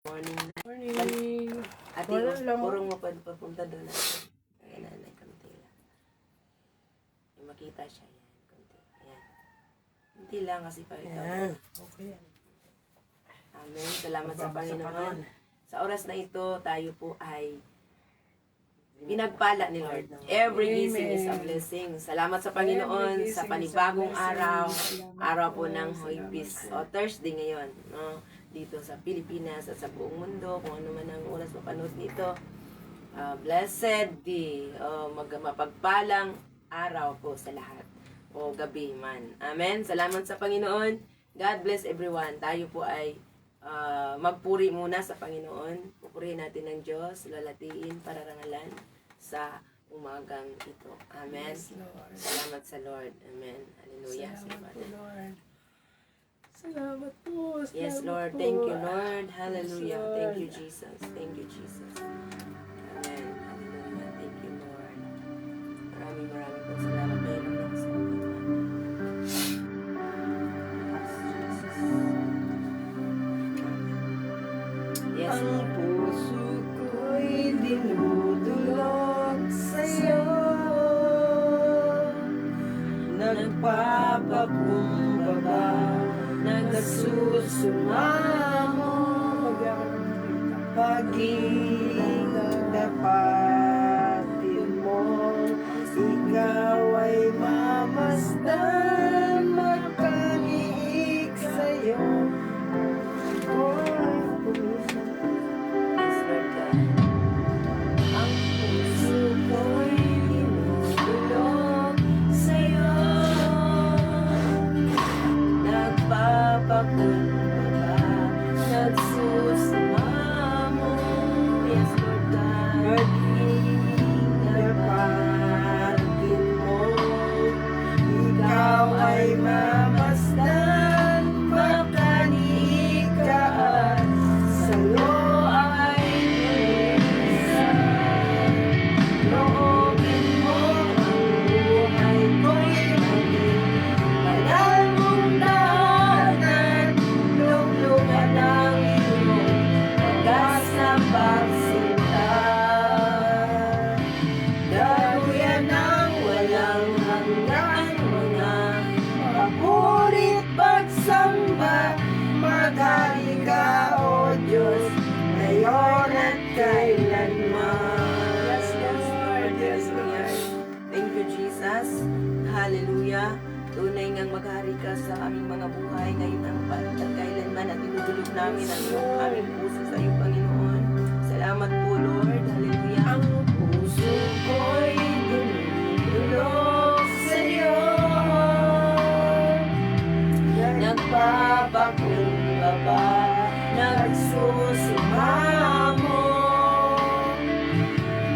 Morning. Morning. Ate, purong papunta doon natin. Ayan, nanay, konti lang. Yung makita siya, yan, konti. Ayan. Hindi lang kasi pa ikaw. Ayan. Okay. Amen. Salamat sa Panginoon. Sa oras na ito, tayo po ay pinagpala ni Lord. Every gising is a blessing. Salamat sa Panginoon sa panibagong araw. Araw po ng Huwebes o Thursday ngayon. No? Dito sa Pilipinas at sa buong mundo, kung ano man ang oras mapanood nito. Blessed day. Mapagpalang araw po sa lahat. O gabi man. Amen. Salamat sa Panginoon. God bless everyone. Tayo po ay magpuri muna sa Panginoon. Pupurihin natin ng Diyos, lalatiin, pararangalan sa umagang ito. Amen. Yes, Lord. Salamat sa Lord. Amen. Hallelujah. Salamat po, Lord. Salamat po. Yes, Lord. Thank you, Lord. Hallelujah. Thank you, Jesus. Thank you, Jesus. Amen. Hallelujah. Thank you, Lord. Maraming po salamat. Mayroon lang sa Yes, Ang Lord. puso ko'y dinudulog sa'yo, nagpapakumbaba, nagsusumamo, pag-ibig dapatin mo, ikaw ay mamasdan, magkaniig sa'yo. Yes, Lord God. Ang puso ko'y dinudulog sa'yo, nagpapakumbaba, nagsusumamo. Yes, Lord God. Pag-ibig dapatin mo, ikaw ay mamasdan, makaniig ka at sa'yo ay lumisan. Loobin mo ang buhay ko'y maging banal mong tahanan, luglugan ang iyong wagas na pagsinta. Daluyan ng walang hanggan, mga papurit pagsamba, maghari ka, O Diyos, ngayon at kailanman. Yes, Lord. Yes, Lord. Thank you, Jesus. Hallelujah. Tunay ngang maghari ka sa aming mga buhay ngayon ang pagkailanman at tinutulog namin ang aming puso sa iyo, Panginoon. Salamat po, Lord. Hallelujah. Ang puso ko'y dinudulog sa'yo, nagpapakumbaba, nagsusumamo,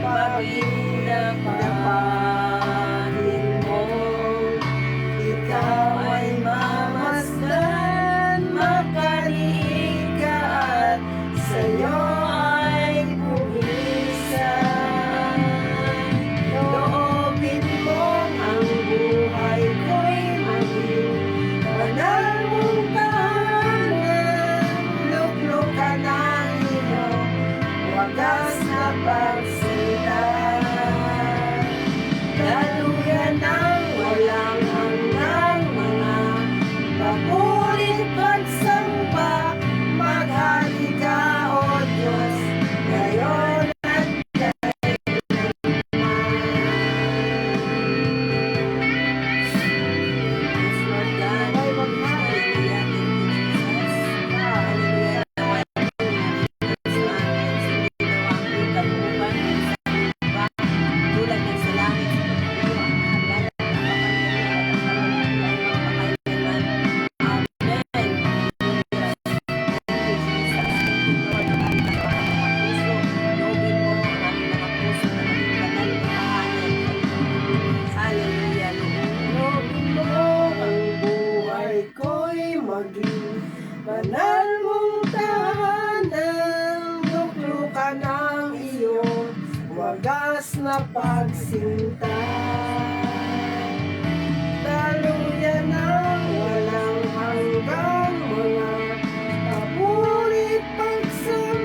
pag-ibig mo, ikaw ay mamasdan, makaniig ka at sa'yo ay pumisan. Loobin mo ang buhay ko'y maging banal mong tahanan, luklukan ang iyong wagas na pagsinta. Daluyan ng walang hanggang, mga papurit pagsamba, maghari ka, O Diyos, ngayon at Yes, Lord God. Hallelujah. Thank you, Jesus. Hallelujah. Tulad ng sa langit, sa pagpulo, ang hanggan at ang kapanginaman at ang kapanginaman. Amen. Thank you, Jesus. Thank you, Lord. Ang aming mga puso. Loobin mo ang aming mga puso na maging banal na tahanan. Hallelujah, Lord. Loobin mo ang buhay ko'y maging banal mong tahanan, luklukan ang iyong wagas na pagsinta. Daluyan ng walang hanggang, mga papurit pagsamba,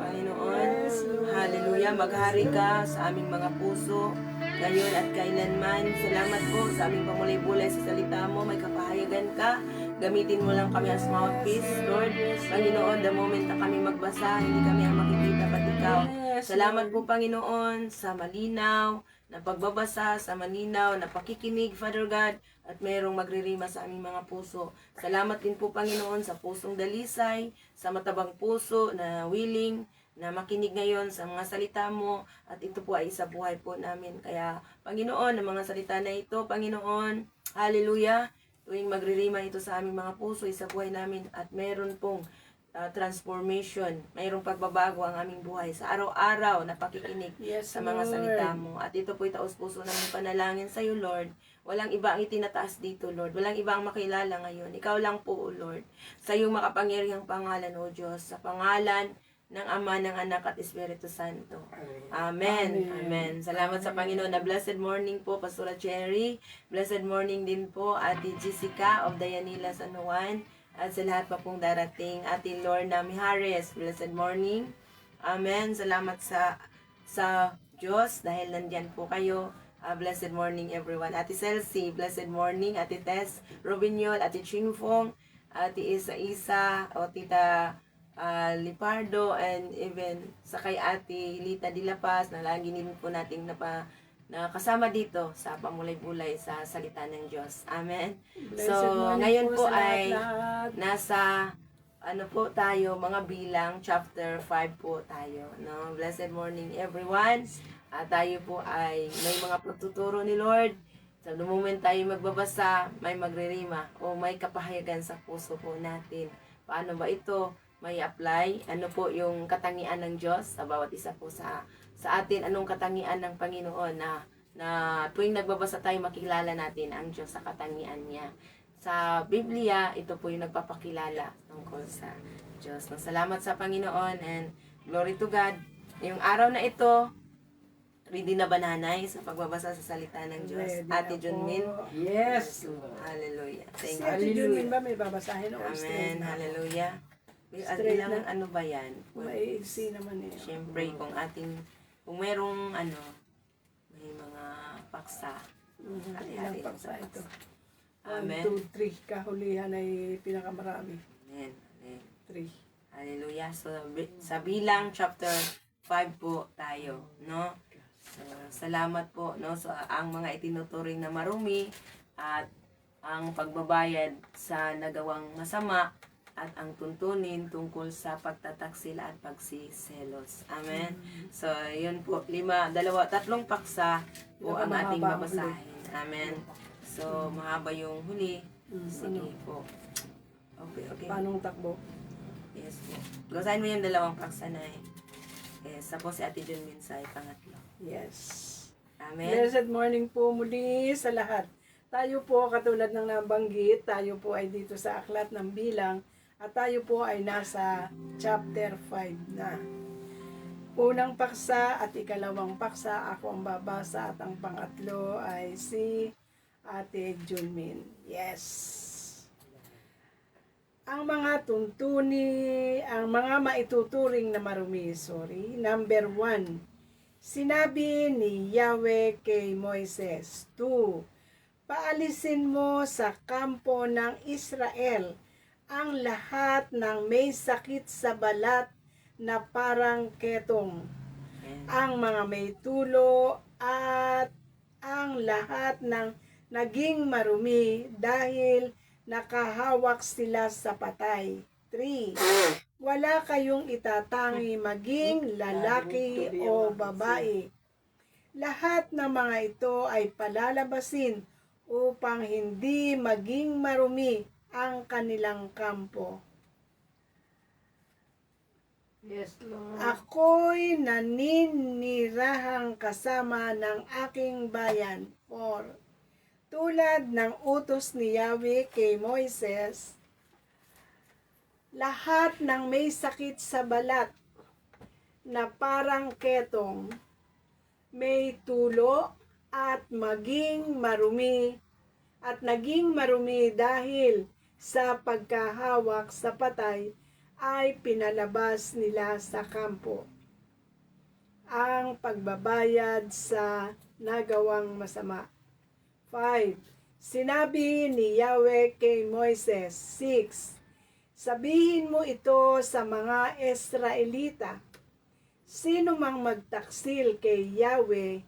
Panginoon. Yes, Lord. Hallelujah. Maghari ka sa aming mga puso ngayon at kailanman. Salamat po sa aming pamulay-bulay sa salita mo. May kapahayagan ka. Gamitin mo lang kami as mouthpiece, Lord. Panginoon, the moment na kami magbasa, hindi kami ang makikita pati ikaw. Yes, Salamat Lord. po, Panginoon, sa malinaw na pagbabasa, sa malinaw na pakikinig, Father God, at mayroong magririma sa aming mga puso. Salamat din po, Panginoon, sa pusong dalisay, sa matabang puso na willing na makinig ngayon sa mga salita mo, at ito po ay isa buhay po namin. Kaya, Panginoon, ang mga salita na ito, Panginoon, hallelujah, tuwing magririma ito sa aming mga puso, isa buhay namin, at meron pong transformation, mayroong pagbabago ang aming buhay sa araw-araw na pakikinig Yes, sa mga Lord. salita mo. At ito po'y taos-puso ng panalangin sa iyo, Lord. Walang iba ang itinataas dito, Lord. Walang iba ang makilala ngayon. Ikaw lang po, O Lord. Sa iyong makapangyarihang pangalan, O Diyos. Sa pangalan ng Ama, ng Anak at Espiritu Santo. Amen. Amen. Salamat sa Panginoon. Na blessed morning po, Pastora Cherry. Blessed morning din po, Ate Jessica of Dayanila, San Juan. At sa lahat pa pong darating, Ate Lorna Mijares. Blessed morning. Amen. Salamat sa Diyos dahil nandyan po kayo. Blessed morning everyone. Ate Celsi, blessed morning. Ate Tess Robinyol, Ate Chingfong, Ate Isa, o Tita Lipardo, and even sa kay Ate Lita de la Paz na lagi din po nating na kasama dito sa pamulay-bulay sa salita ng Diyos. Amen. Blessed So, morning ngayon po sa ay lahat-lahat. nasa ano po tayo, mga bilang, chapter 5 po tayo. No? Blessed morning everyone. At tayo po ay may mga pagtuturo ni Lord. Sa so, moment tayo magbabasa, may magririma o may kapahayagan sa puso po natin. Paano ba ito may apply? Ano po yung katangian ng Diyos sa bawat isa po sa atin? Anong katangian ng Panginoon na tuwing nagbabasa tayo makilala natin ang Diyos sa katangian niya. Sa Biblia, ito po yung nagpapakilala tungkol sa Diyos. Salamat sa Panginoon and glory to God. Yung araw na ito, ready na ba nanay sa pagbabasa sa salita ng Diyos? Ready Ate na Junmin? po. Yes. Hallelujah. Si Thank Ate you. Junmin ba may babasahin o Amen. straight na? Hallelujah. Straight Ilang na? ano ba yan? Maiigsi naman eh. Siyempre, kung merong may mga paksa. Ilang paksa ito? Amen. 1, 2, 3. Kahulihan ay pinakamarami. Amen. Amen. 3. Hallelujah. So, sa bilang chapter 5 po tayo, no? So, salamat po, no? So, ang mga itinuturing na marumi at ang pagbabayad sa nagawang masama at ang tuntunin tungkol sa pagtataksil at pagsiselos. Amen. So, yun po, 3 paksa po ang ating Pinakamahaba ang babasahin. Amen. So, mahaba yung huli. Sige po. Okay. Paanong takbo? Yes po. Basahin mo yung 2 paksa na eh. Yes, tapos si Ate Junmin sa pangatlo. Yes. Amen. Blessed morning po muli sa lahat. Tayo po, katulad ng nabanggit, tayo po ay dito sa Aklat ng Bilang at tayo po ay nasa chapter 5 na. Unang paksa at ikalawang paksa, ako ang babasa at ang pangatlo ay si Ate Junmin. Yes. Ang mga ang mga maituturing na marumi, Number 1. Sinabi ni Yahweh kay Moises, 2. Paalisin mo sa kampo ng Israel ang lahat ng may sakit sa balat na parang ketong, ang mga may tulo at ang lahat ng naging marumi dahil nakahawak sila sa patay. 3. Wala kayong itatangi maging lalaki o babae. Lahat ng mga ito ay palalabasin upang hindi maging marumi ang kanilang kampo. Yes, Lord. Ako'y naninirahang kasama ng aking bayan. 4. Tulad ng utos ni Yahweh kay Moises, lahat ng may sakit sa balat na parang ketong, may tulo at naging marumi dahil sa pagkahawak sa patay, ay pinalabas nila sa kampo ang pagbabayad sa nagawang masama. 5. Sinabi ni Yahweh kay Moises. 6. Sabihin mo ito sa mga Israelita. Sino mang magtaksil kay Yahweh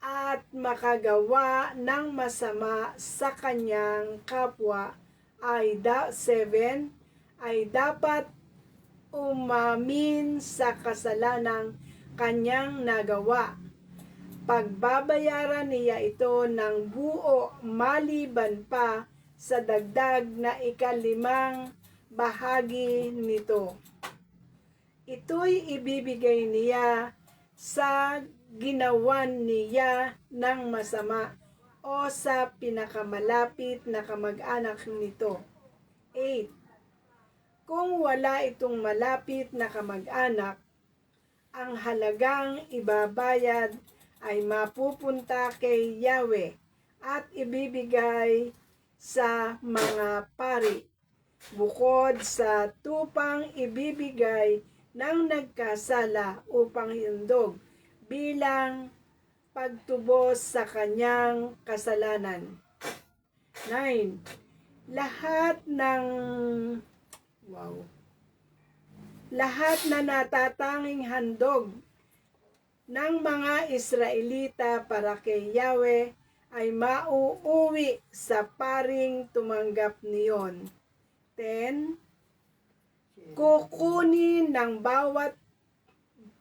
at makagawa ng masama sa kanyang kapwa ay 7 ay dapat umamin sa kasalanang kanyang nagawa. Pagbabayaran niya ito ng buo maliban pa sa dagdag na 5 bahagi nito. Ito'y ibibigay niya sa ginawan niya ng masama o sa pinakamalapit na kamag-anak nito. 8. Kung wala itong malapit na kamag-anak, ang halagang ibabayad ay mapupunta kay Yahweh at ibibigay sa mga pari, bukod sa tupang ibibigay ng nagkasala upang hindog bilang pagtubos sa kanyang kasalanan. 9. Lahat na natatanging handog ng mga Israelita para kay Yahweh ay mauuwi sa paring tumanggap niyon. 10. Kukunin ng bawat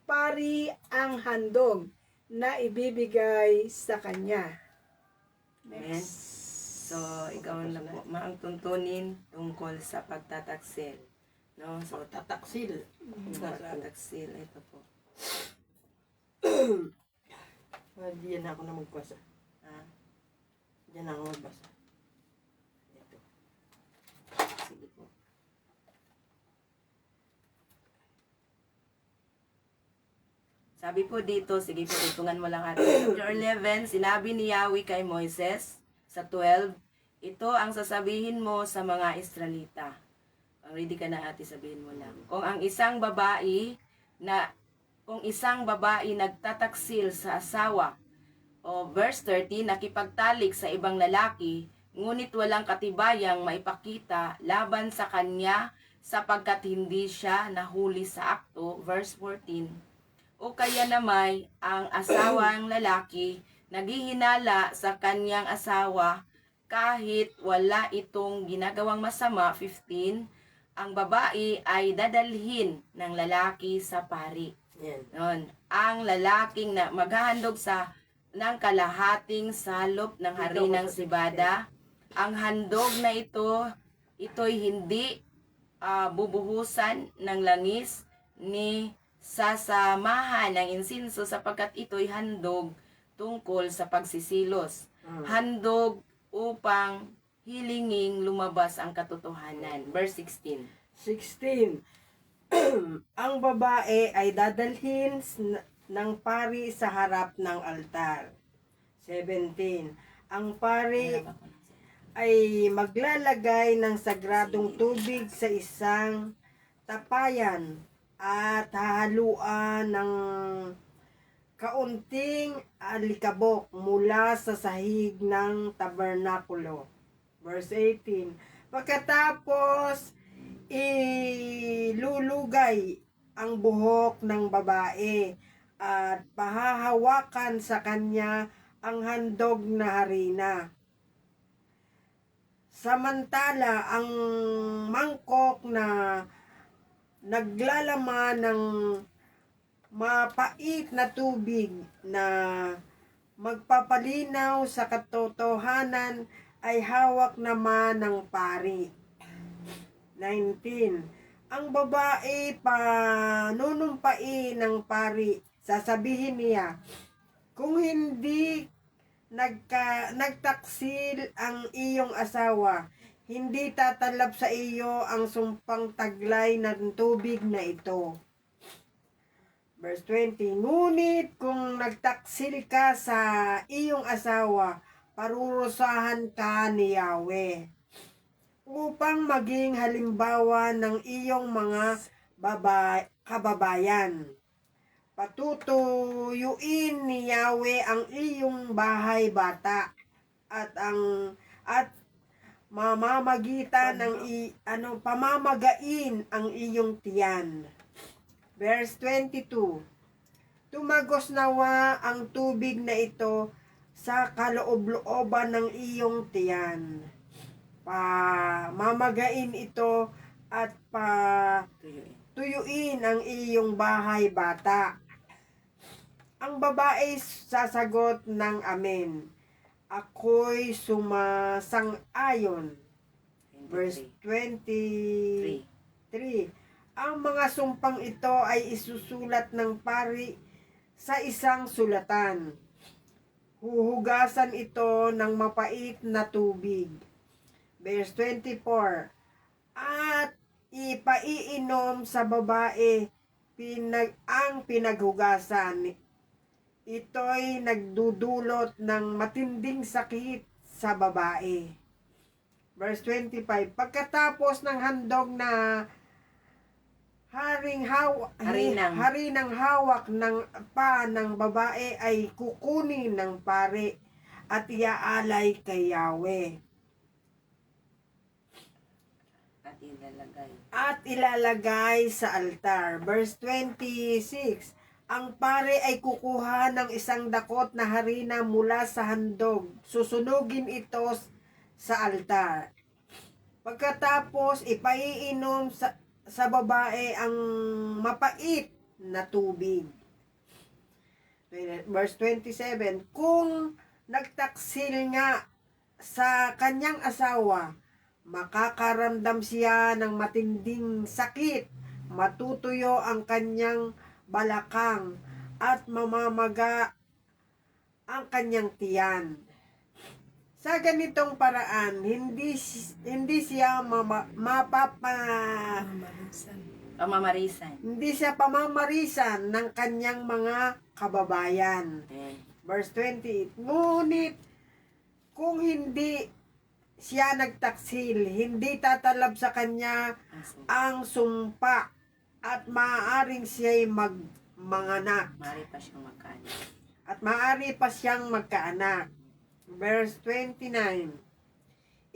pari ang handog na ibibigay sa kanya. Amen. So, ikaw na po, maang tuntunin tungkol sa pagtataksil. No? So, Tataksil. pagtataksil, ito po. Diyan ako na magbasa. Ah, Diyan ako magbasa. Ito. sige po. Sabi po dito, sige po, tutungan mo lang atin. Chapter 11, sinabi ni Yahweh kay Moises sa 12, ito ang sasabihin mo sa mga Israelita. Ready ka na ate, sabihin mo lang. Kung isang babae nagtataksil sa asawa, o verse 30, nakipagtalik sa ibang lalaki, ngunit walang katibayang maipakita laban sa kanya sapagkat hindi siya nahuli sa akto, verse 14. O kaya naman ang asawang lalaki naghihinala sa kanyang asawa kahit wala itong ginagawang masama, 15, ang babae ay dadalhin ng lalaki sa pari. Yan. Noon, ang lalaking na maghahandog ng kalahating salop ng harinang sibada, ang handog na ito'y hindi bubuhusan ng langis ni sasamahan ng insinso sapagkat ito'y handog tungkol sa pagsisilos. Handog upang hilinging lumabas ang katotohanan. Verse 16. 16. Ang babae ay dadalhin ng pari sa harap ng altar. 17. Ang pari ay maglalagay ng sagradong tubig sa isang tapayan at hahaluan ng kaunting alikabok mula sa sahig ng tabernakulo. Verse 18. Pagkatapos, ilulugay ang buhok ng babae at pahahawakan sa kanya ang handog na harina. Samantala, ang mangkok na naglalaman ng mapait na tubig na magpapalinaw sa katotohanan ay hawak naman ng pari. 19. Ang babae panunumpain ng pari. Sasabihin niya, kung hindi nagtaksil ang iyong asawa, hindi tatalab sa iyo ang sumpang taglay ng tubig na ito. Verse 20. Ngunit kung nagtaksil ka sa iyong asawa, parurusahan ka ni Yahweh. upang maging halimbawa ng iyong mga kababayan. Patutuyuin ni Yahweh ang iyong bahay bata at pamamagain ang iyong tiyan. Verse 22. Tumagos nawa ang tubig na ito sa kaloob-looban ng iyong tiyan. Pamamagain ito at tuyuin ang iyong bahay bata. Ang babae sasagot ng amen. Ako'y sumasang-ayon. Verse 23. Ang mga sumpang ito ay isusulat ng pari sa isang sulatan. Huhugasan ito ng mapait na tubig. Verse 24. At ipaiinom sa babae ang pinaghugasan. Ito'y nagdudulot ng matinding sakit sa babae. Verse 25. Pagkatapos ng handog na harinang hawak ng pa ng babae ay kukunin ng pare at iaalay kay Yahweh. At ilalagay sa altar. Verse 26. Ang pare ay kukuha ng isang dakot na harina mula sa handog. Susunugin ito sa altar. Pagkatapos, ipaiinom sa babae ang mapait na tubig. Verse 27. Kung nagtaksil nga sa kanyang asawa, makakaramdam siya ng matinding sakit, matutuyo ang kanyang balakang at mamamaga ang kanyang tiyan. Sa ganitong paraan, hindi siya pamamarisan ng kanyang mga kababayan. Verse 28. Ngunit kung hindi siya nagtaksil, hindi tatalab sa kanya ang sumpa at maaaring siya'y manganak. Maaari pa siyang magkaanak. Verse 29.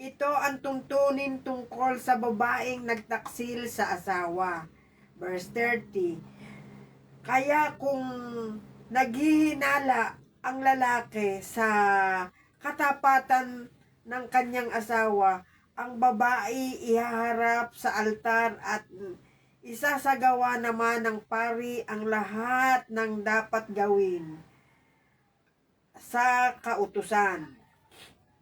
Ito ang tuntunin tungkol sa babaeng nagtaksil sa asawa. Verse 30. Kaya kung naghihinala ang lalaki sa katapatan ng kanyang asawa, ang babae ihaharap sa altar at isasagawa naman ng pari ang lahat ng dapat gawin sa kautusan.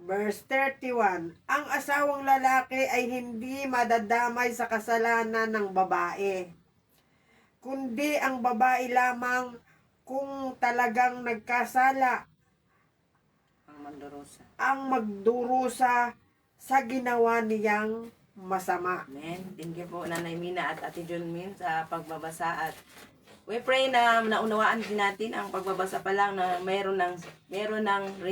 Verse 31. Ang asawang lalaki ay hindi madadamay sa kasalanan ng babae, kundi ang babae lamang kung talagang nagkasala ang magdurusa sa ginawa niyang masama. Amen. Thank you po Nanay Mina at Ate Junmin sa pagbabasa at we pray na naunawaan din natin ang pagbabasa pa lang na meron ng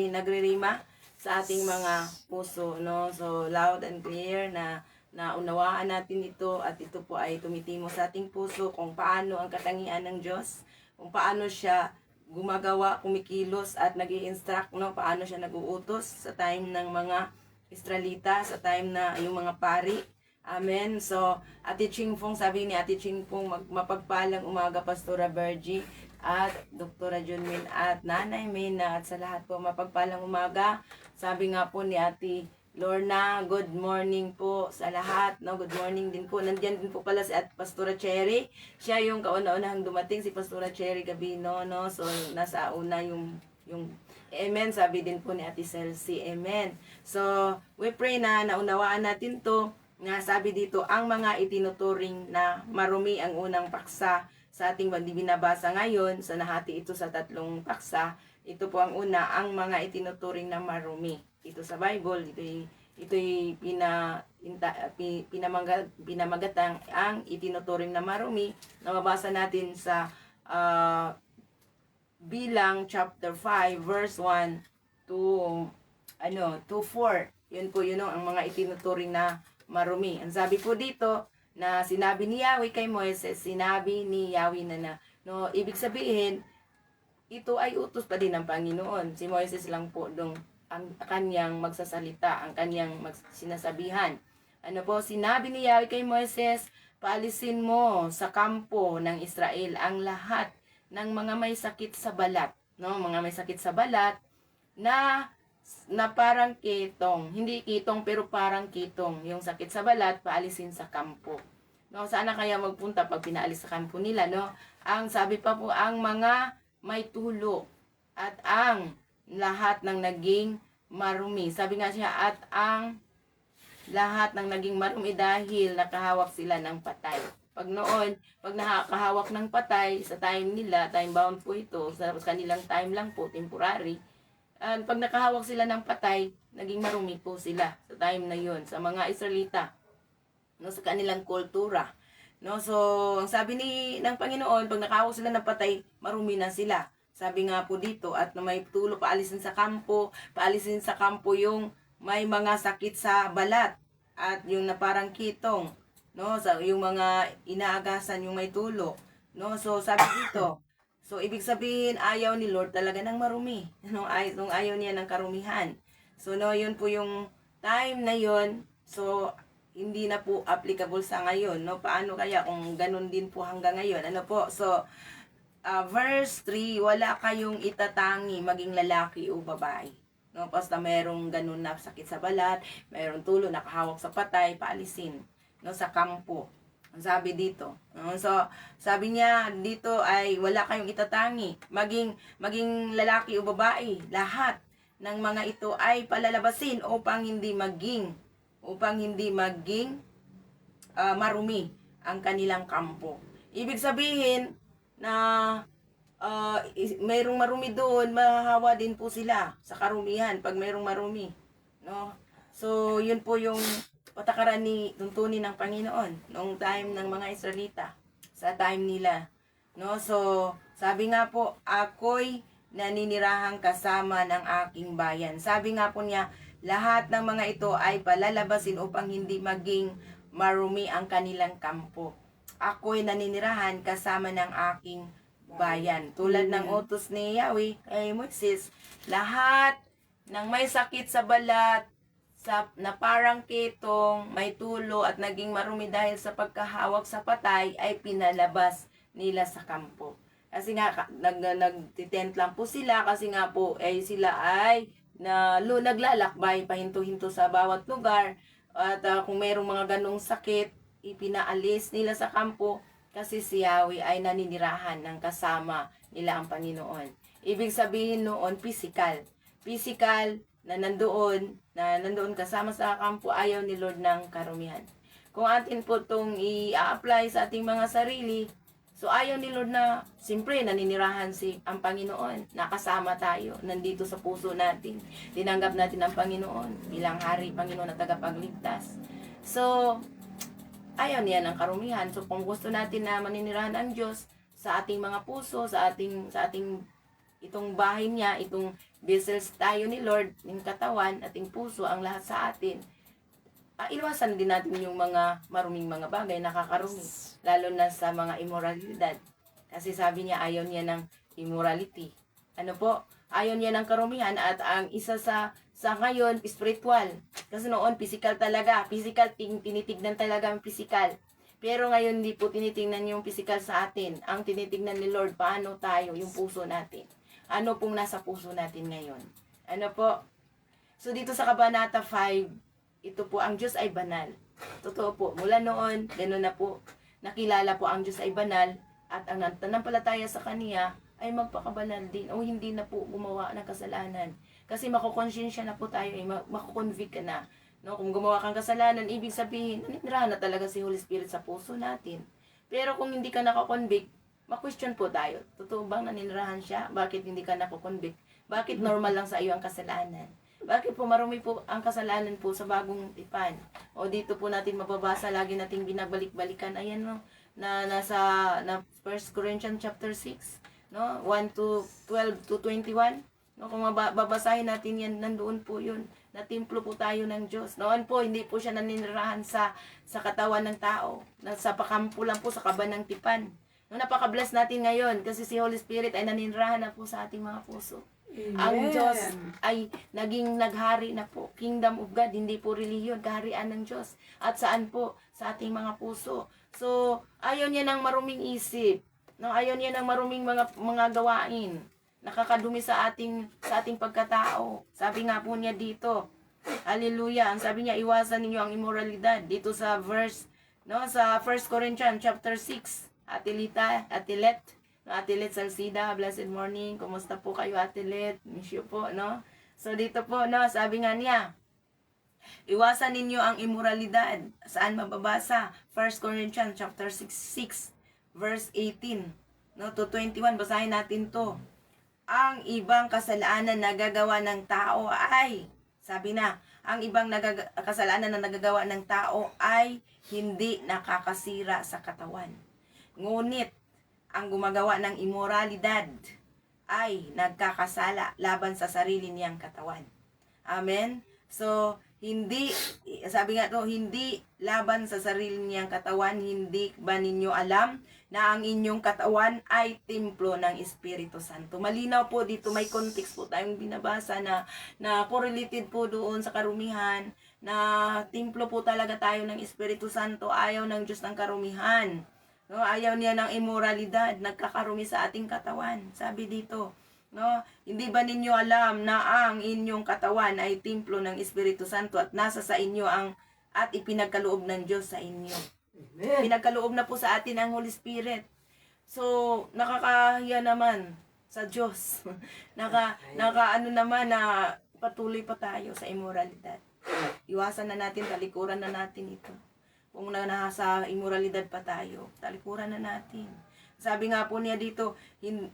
nagririma sa ating mga puso, no? So loud and clear na naunawaan natin ito at ito po ay tumitimo sa ating puso kung paano ang katangian ng Diyos, kung paano siya gumagawa, kumikilos at nag-i-instruct, no? Paano siya nag-uutos sa time ng mga Israelita, sa time na yung mga pari. Amen. So, Ate Chingfong, sabi ni Ate Chingfong, mapagpalang umaga, Pastora Virgie at Doktora Junmin at Nanay Mina at sa lahat po mapagpalang umaga. Sabi nga po ni Ate Lorna, good morning po sa lahat. No, good morning din po. Nandiyan din po pala si Pastora Cherry. Siya yung kauna-unahang dumating, si Pastora Cherry Gabino, no? So, nasa una yung Amen. Sabi din po ni Ate Celsi. Amen. So, we pray na naunawaan natin to. Nga sabi dito, ang mga itinuturing na marumi ang unang paksa sa ating binabasa ngayon. So, nahati ito sa 3 paksa. Ito po ang una, ang mga itinuturing na marumi. Ito sa Bible, ito'y pinamagatang ang itinuturing na marumi. Nababasa natin sa Bilang chapter 5 verse 1 to 4. Yun po ang mga itinuturing na marumi. Ang sabi po dito, na sinabi ni Yahweh kay Moises, sinabi ni Yahweh na. No, ibig sabihin, ito ay utos pa din ng Panginoon. Si Moises lang po dong ang kanyang magsasalita, ang kanyang sinasabihan. Ano po, sinabi ni Yahweh kay Moises, paalisin mo sa kampo ng Israel ang lahat ng mga may sakit sa balat. No, mga may sakit sa balat na parang kitong. Hindi kitong pero parang kitong. Yung sakit sa balat, paalisin sa kampo. No, sana kaya magpunta pag pinaalis sa kampo nila, no? Ang sabi pa po, ang mga may tulo at ang lahat ng naging marumi. Sabi nga siya, at ang lahat ng naging marumi dahil nakahawak sila ng patay. Pag noon, pag nakahawak ng patay, sa time nila, time bound po ito, sa kanilang time lang po, temporary, pag nakahawak sila ng patay, naging marumi po sila sa time na yun, sa mga Israelita, no, sa kanilang kultura. No, so, ang sabi ng Panginoon, pag nakahawak sila ng patay, marumi na sila. Sabi nga po dito, at na may tulo, paalisin sa kampo yung may mga sakit sa balat, at yung na parang kitong, no, yung mga inaagasan, yung may tulo. No, so sabi dito, so ibig sabihin, ayaw ni Lord talaga ng marumi. No, ayaw niya ng karumihan. So, no, yun po yung time na yun. So, hindi na po applicable sa ngayon, no? Paano kaya kung ganun din po hanggang ngayon? Ano po? So, verse 3, wala kayong itatangi maging lalaki o babae. No? Basta merong ganun na sakit sa balat, merong tulo, nakahawak sa patay, paalisin, no? Sa kampo. Ang sabi dito. No? So, sabi niya dito ay wala kayong itatangi maging lalaki o babae. Lahat ng mga ito ay palalabasin upang hindi maging marumi ang kanilang kampo. Ibig sabihin na mayroong marumi doon, mahahawa din po sila sa karumihan pag mayroong marumi. No? So, yun po yung patakaran tuntunin ng Panginoon noong time ng mga Israelita, sa time nila. No? So, sabi nga po, ako'y naninirahang kasama ng aking bayan. Sabi nga po niya, lahat ng mga ito ay palalabasin upang hindi maging marumi ang kanilang kampo. Ako'y naninirahan kasama ng aking bayan. Tulad ng utos ni Yahweh kay Moises, lahat ng may sakit sa balat, na parang kitong, may tulo at naging marumi dahil sa pagkahawak sa patay ay pinalabas nila sa kampo. Kasi nga, nagtitent lang po sila kasi nga po sila ay naglalakbay pahinto-hinto sa bawat lugar at kung mayroong mga ganong sakit, ipinaalis nila sa kampo kasi si Yahweh ay naninirahan ng kasama nila ang Panginoon. Ibig sabihin noon, physical na nandoon kasama sa kampo, ayaw ni Lord ng karumihan. Kung atin po itong i-apply sa ating mga sarili, so ayaw ni Lord na, siyempre, naninirahan ang Panginoon. Nakasama tayo, nandito sa puso natin. Tinanggap natin ang Panginoon bilang Hari, Panginoon na tagapagligtas. So, ayaw niya ng karumihan. So, kung gusto natin na maninirahan ang Diyos sa ating mga puso, sa ating itong bahay niya, itong vessels tayo ni Lord, yung katawan, ating puso, ang lahat sa atin, iwasan din natin yung mga maruming mga bagay, nakakarumi, lalo na sa mga immoralidad. Kasi sabi niya, ayaw niya ng immorality. Ano po? Ayaw niya ng karumihan, at ang isa sa ngayon, spiritual. Kasi noon, physical talaga. Physical, tinitignan talaga ang physical. Pero ngayon, hindi po tinitingnan yung physical sa atin. Ang tinitignan ni Lord, paano tayo, yung puso natin. Ano pong nasa puso natin ngayon? Ano po? So, dito sa Kabanata 5, ito po, ang Diyos ay banal. Totoo po, mula noon, gano'n na po, nakilala po ang Diyos ay banal, at ang nanampalataya sa Kanya ay magpakabanal din, o hindi na po gumawa ng kasalanan. Kasi makukonsensya na po tayo, makukonvict ka na. No? Kung gumawa kang kasalanan, ibig sabihin, naninirahan na talaga si Holy Spirit sa puso natin. Pero kung hindi ka nakakonvict, ma-question po tayo. Totoo bang naninirahan siya? Bakit hindi ka nakakonvict? Bakit normal lang sa iyo ang kasalanan? Bakit po marumi po ang kasalanan po sa bagong tipan? O dito po natin mababasa, lagi nating binabalik-balikan. Ayan, no, na 1 Corinthians chapter 6, no, 1 to 12 to 21. No, kung babasahin natin yan, nandoon po yun. Na templo po tayo ng Diyos. Noon po, hindi po siya naninirahan sa katawan ng tao. Sa pakampo lang po, sa kaba ng tipan. No, napaka-bless natin ngayon kasi si Holy Spirit ay naninirahan na po sa ating mga puso. Amen. Ang Diyos ay naging naghari na po. Kingdom of God, hindi po relihiyon, kaharian ng Diyos. At saan po? Sa ating mga puso. So, ayaw niya ng maruming isip. No, ayaw niya ng maruming mga gawain. Nakakadumi sa ating pagkatao. Sabi nga po niya dito, hallelujah, ang sabi niya, iwasan ninyo ang immoralidad. Dito sa verse, no, sa 1 Corinthians chapter 6, Ate Let Salcida, blessed morning. Kumusta po kayo, Ate Let? Miss you po, no? So dito po, no, sabi nga niya, iwasan ninyo ang immoralidad. Saan mababasa? 1 Corinthians chapter 6, verse 18, no, to 21. Basahin natin to. Ang ibang kasalanan na nagagawa ng tao ay, sabi na, ang ibang kasalanan na nagagawa ng tao ay hindi nakakasira sa katawan. Ngunit, ang gumagawa ng immoralidad ay nagkakasala laban sa sarili niyang katawan. Amen? So, sabi nga to, hindi laban sa sarili niyang katawan, hindi ba ninyo alam na ang inyong katawan ay templo ng Espiritu Santo? Malinaw po dito, may context po tayong binabasa na correlated po doon sa karumihan, na templo po talaga tayo ng Espiritu Santo, ayaw ng Diyos ng karumihan. No, ayaw niya ng immoralidad, nagkakarumi sa ating katawan. Sabi dito, no, hindi ba ninyo alam na ang inyong katawan ay templo ng Espiritu Santo at nasa sa inyo at ipinagkaloob ng Diyos sa inyo. Amen. Pinagkaloob na po sa atin ang Holy Spirit. So, nakakahiya naman sa Diyos. Nakaano naman na patuloy pa tayo sa immoralidad. Iwasan na natin, talikuran na natin ito. Kung nasa immoralidad pa tayo, talikuran na natin. Sabi nga po niya dito, hindi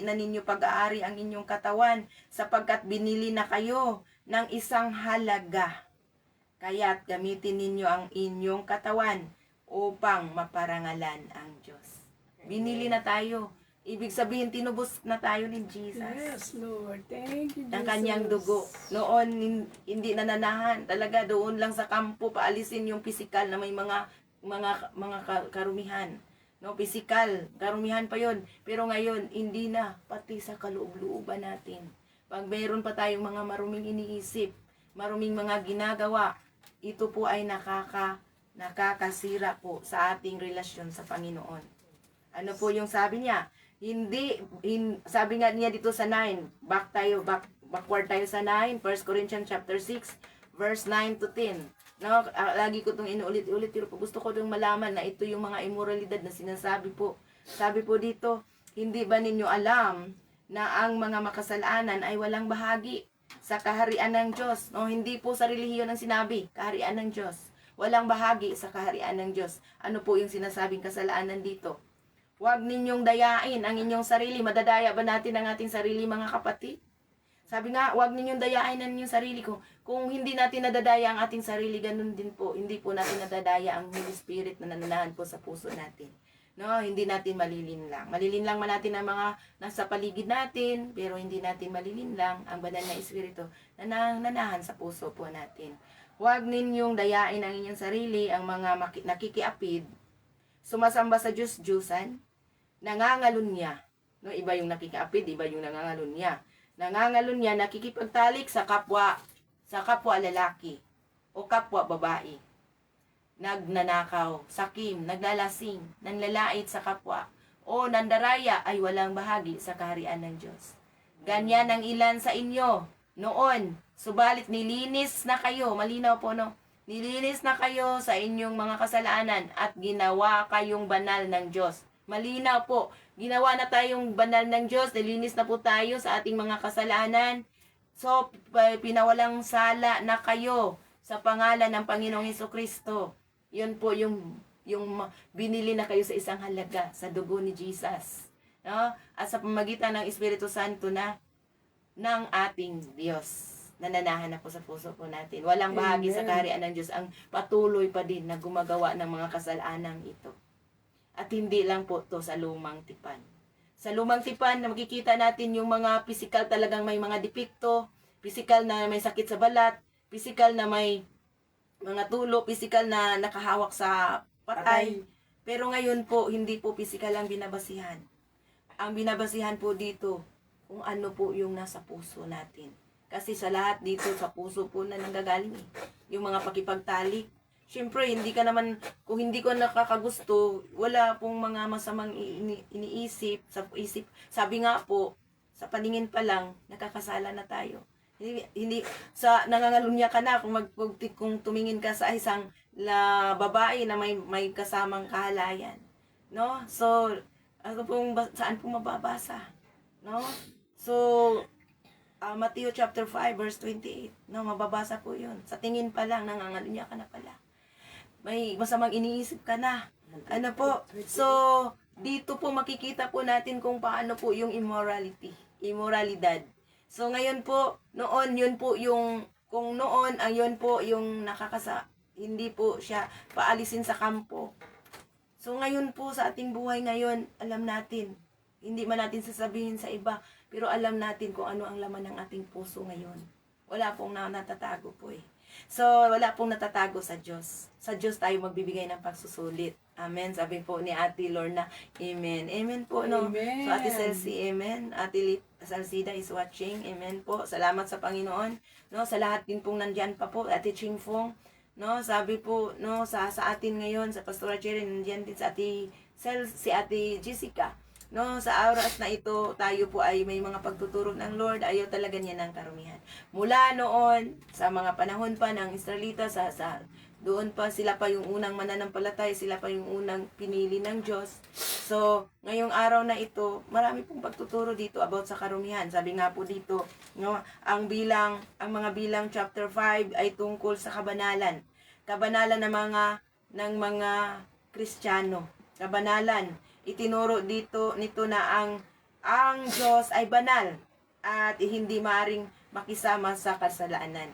na ninyo pag-aari ang inyong katawan sapagkat binili na kayo ng isang halaga. Kaya't gamitin ninyo ang inyong katawan upang maparangalan ang Diyos. Binili na tayo. Ibig sabihin, tinubos na tayo ni Jesus. Yes, Lord. Thank you, Jesus. Ng kanyang dugo. Noon, hindi nananahan. Talaga, doon lang sa kampo, paalisin yung physical na may mga karumihan. No, physical, karumihan pa yon. Pero ngayon, hindi na. Pati sa kaloob-looban natin. Pag mayroon pa tayong mga maruming iniisip, maruming mga ginagawa, ito po ay nakakasira po sa ating relasyon sa Panginoon. Ano po yung sabi niya? Sabi nga niya dito sa 9, backward tayo sa 9, 1 Corinthians chapter 6, verse 9 to 10. No, lagi ko itong inuulit-ulit, pero gusto ko itong malaman na ito yung mga immoralidad na sinasabi po. Sabi po dito, hindi ba ninyo alam na ang mga makasalanan ay walang bahagi sa kaharian ng Diyos? No, hindi po sa relihiyon ang sinabi, kaharian ng Diyos. Walang bahagi sa kaharian ng Diyos. Ano po yung sinasabing kasalanan dito? Huwag ninyong dayain ang inyong sarili. Madadaya ba natin ang ating sarili, mga kapatid? Sabi nga, huwag ninyong dayain ang inyong sarili. Kung hindi natin nadadaya ang ating sarili, ganun din po. Hindi po natin nadadaya ang Holy Spirit na nananahan po sa puso natin. No, hindi natin malilinlang. Malilinlang man natin ang mga nasa paligid natin, pero hindi natin malilinlang ang banal na Espiritu na nananahan sa puso po natin. Huwag ninyong dayain ang inyong sarili, ang mga nakikiapid, sumasamba sa Diyos-Diyusan, nangangalunya. No, iba yung nakikiapid, iba yung nangangalunya. Nangangalunya, nakikipagtalik sa kapwa lalaki o kapwa babae. Nagnanakaw, sakim, naglalasing, nanlalait sa kapwa, o nandaraya ay walang bahagi sa kaharian ng Diyos. Ganyan ang ilan sa inyo noon, subalit nilinis na kayo, malinaw po no, nilinis na kayo sa inyong mga kasalanan at ginawa kayong banal ng Diyos. Malinaw po, ginawa na tayong banal ng Diyos, nilinis na po tayo sa ating mga kasalanan. So, pinawalang sala na kayo sa pangalan ng Panginoong Hesukristo. Yun po yung binili na kayo sa isang halaga, sa dugo ni Jesus. No? At sa pamagitan ng Espiritu Santo ng ating Diyos. Nananahan na po sa puso po natin. Walang bahagi sa kaharian ng Diyos ang patuloy pa din na gumagawa ng mga kasalanan ito. At hindi lang po to sa lumang tipan. Sa lumang tipan, na makikita natin yung mga physical talagang may mga depekto, physical na may sakit sa balat, physical na may mga tulo, physical na nakahawak sa patay. Pero ngayon po, hindi po physical ang binabasihan. Ang binabasihan po dito, kung ano po yung nasa puso natin. Kasi sa lahat dito, sa puso po na nanggagaling eh. Yung mga pakipagtalik. Siyempre, hindi ka naman, kung hindi ko nakakagusto, wala pong mga masamang iniisip, sa isip. Sabi nga po, sa paningin pa lang, nakakasala na tayo. Hindi sa nangangalunya ka na kung tumingin ka sa isang babae na may kasamang kahalayan, no? So saan po mababasa, no? So Matthew chapter 5 verse 28, no, mababasa po 'yun. Sa tingin pa lang nangangalunya ka na pala. May masamang iniisip ka na. Ano po? So dito po makikita po natin kung paano po yung immoralidad. So ngayon po, noon yun po yung, kung noon ang yun po yung hindi po siya paalisin sa kampo. So ngayon po sa ating buhay ngayon, alam natin, hindi man natin sasabihin sa iba, pero alam natin kung ano ang laman ng ating puso ngayon. Wala pong natatago po eh. So wala pong natatago sa Diyos. Sa Diyos tayo magbibigay ng pagsusulit. Amen. Sabi po ni Ate Lorna, Amen. Amen po, no? Amen. So Ate Celsi, Amen. Ate Salcida is watching. Amen po. Salamat sa Panginoon. No, sa lahat din pong nandiyan pa po. Ate Chingfong, no, sabi po, no, sa atin ngayon, sa Pastora Jerry, nandiyan din sa si Ate Jessica. No, sa oras na ito, tayo po ay may mga pagtuturo ng Lord. Ayaw talaga niya ng karumihan. Mula noon, sa mga panahon pa ng Israelita, doon pa sila pa yung unang mananampalatay, sila pa yung unang pinili ng Diyos. So, ngayong araw na ito, marami pong pagtuturo dito about sa karumihan. Sabi nga po dito, no, ang mga bilang chapter 5 ay tungkol sa kabanalan. Kabanalan ng mga Kristiyano. Kabanalan. Itinuro dito nito na ang Diyos ay banal at hindi maaring makisama sa kasalanan.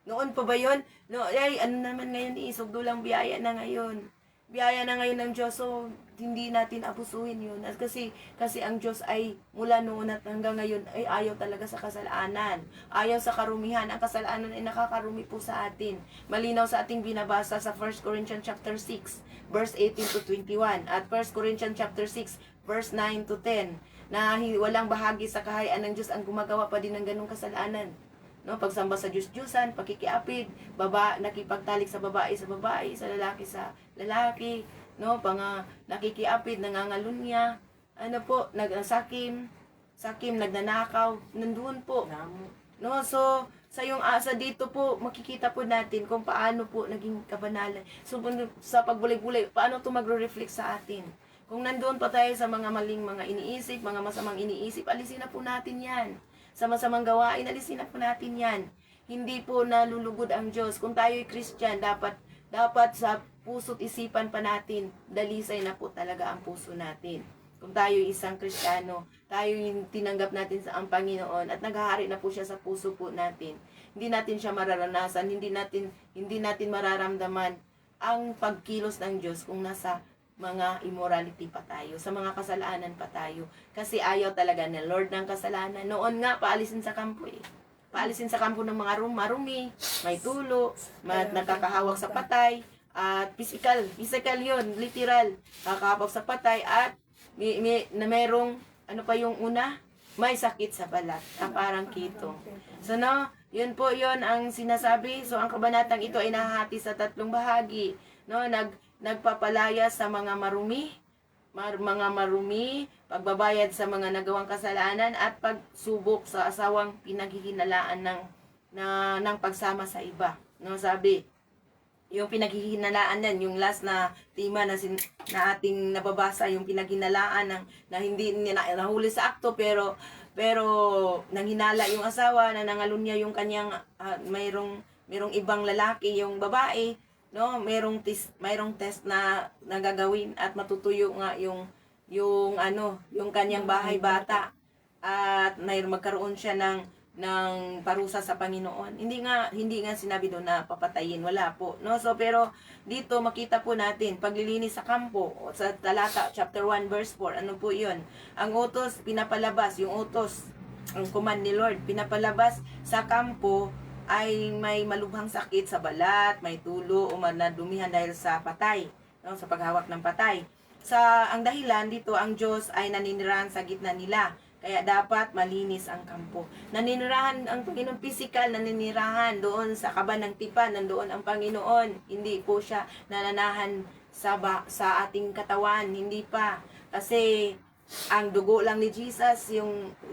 Noon pa ba yun? No, ay, ano naman ngayon, isugdo lang biyaya na ngayon. Biyaya na ngayon ng Diyos, so hindi natin abusuhin yun. At kasi ang Diyos ay mula noon at hanggang ngayon ay ayaw talaga sa kasalanan. Ayaw sa karumihan. Ang kasalanan ay nakakarumi po sa atin. Malinaw sa ating binabasa sa 1 Corinthians chapter 6, verse 18 to 21. At 1 Corinthians chapter 6, verse 9 to 10. Na walang bahagi sa kahayaan ng Diyos ang gumagawa pa din ng ganung kasalanan. No, pagsamba sa Diyos-Diyusan, pakikiapid, nakipagtalik sa babae, sa lalaki sa lalaki, no, nakikiapid, nangangalunya, nagsakim, nagnanakaw, nandoon po. No, so sa yung asa dito po, makikita po natin kung paano po naging kabanalan. So sa pagbulay-bulay, paano ito magre-reflect sa atin? Kung nandoon pa tayo sa mga maling mga iniisip, mga masamang iniisip, alisin na po natin yan. Sa masamang gawain, alisin na po natin yan. Hindi po nalulugod ang Diyos. Kung tayo'y Christian, dapat sa puso't isipan pa natin, dalisay na po talaga ang puso natin. Kung tayo'y isang Kristiyano, tayo'y tinanggap natin sa ang Panginoon at naghahari na po siya sa puso po natin. Hindi natin siya mararanasan, hindi natin mararamdaman ang pagkilos ng Diyos kung nasa mga immorality pa tayo, sa mga kasalanan pa tayo. Kasi ayaw talaga ng Lord ng kasalanan. Noon nga, paalisin sa kampo eh. Paalisin sa kampo ng mga marumi, may tulo, nakakahawak sa patay, at physical yun, literal, nakakahawak sa patay, at merong, ano pa yung una? May sakit sa balat, parang kitong. So no, yun po yun ang sinasabi. So ang kabanatang ito ay nahahati sa 3 bahagi. No, nagpapalaya sa mga marumi, pagbabayad sa mga nagawang kasalanan, at pagsubok sa asawang pinaghihinalaan ng pagsama sa iba. No, sabi, yung pinaghihinalaan yan, yung last na tema na ating nababasa, yung pinaghihinalaan na hindi nahuli sa akto, pero nanghinala yung asawa, na nangalunya yung kanyang mayroong ibang lalaki, yung babae, no, mayroong test na nagagawin at matutuyo nga yung kanyang bahay bata, at magkaroon siya ng ng parusa sa Panginoon. Hindi nga sinabi doon na papatayin, wala po, no? So pero dito makita po natin paglilinis sa kampo sa talata chapter 1 verse 4. Ano po 'yun? Ang utos pinapalabas, yung utos, ang command ni Lord pinapalabas sa kampo ay may malubhang sakit sa balat, may tulo o manadumihan dahil sa patay, no? Sa paghawak ng patay. Ang dahilan dito, ang Diyos ay naninirahan sa gitna nila. Kaya dapat malinis ang kampo. Naninirahan ang Panginoon, physical, naninirahan doon sa kaban ng tipan, nandoon ang Panginoon. Hindi po siya nananahan sa ating katawan, hindi pa. Kasi ang dugo lang ni Jesus,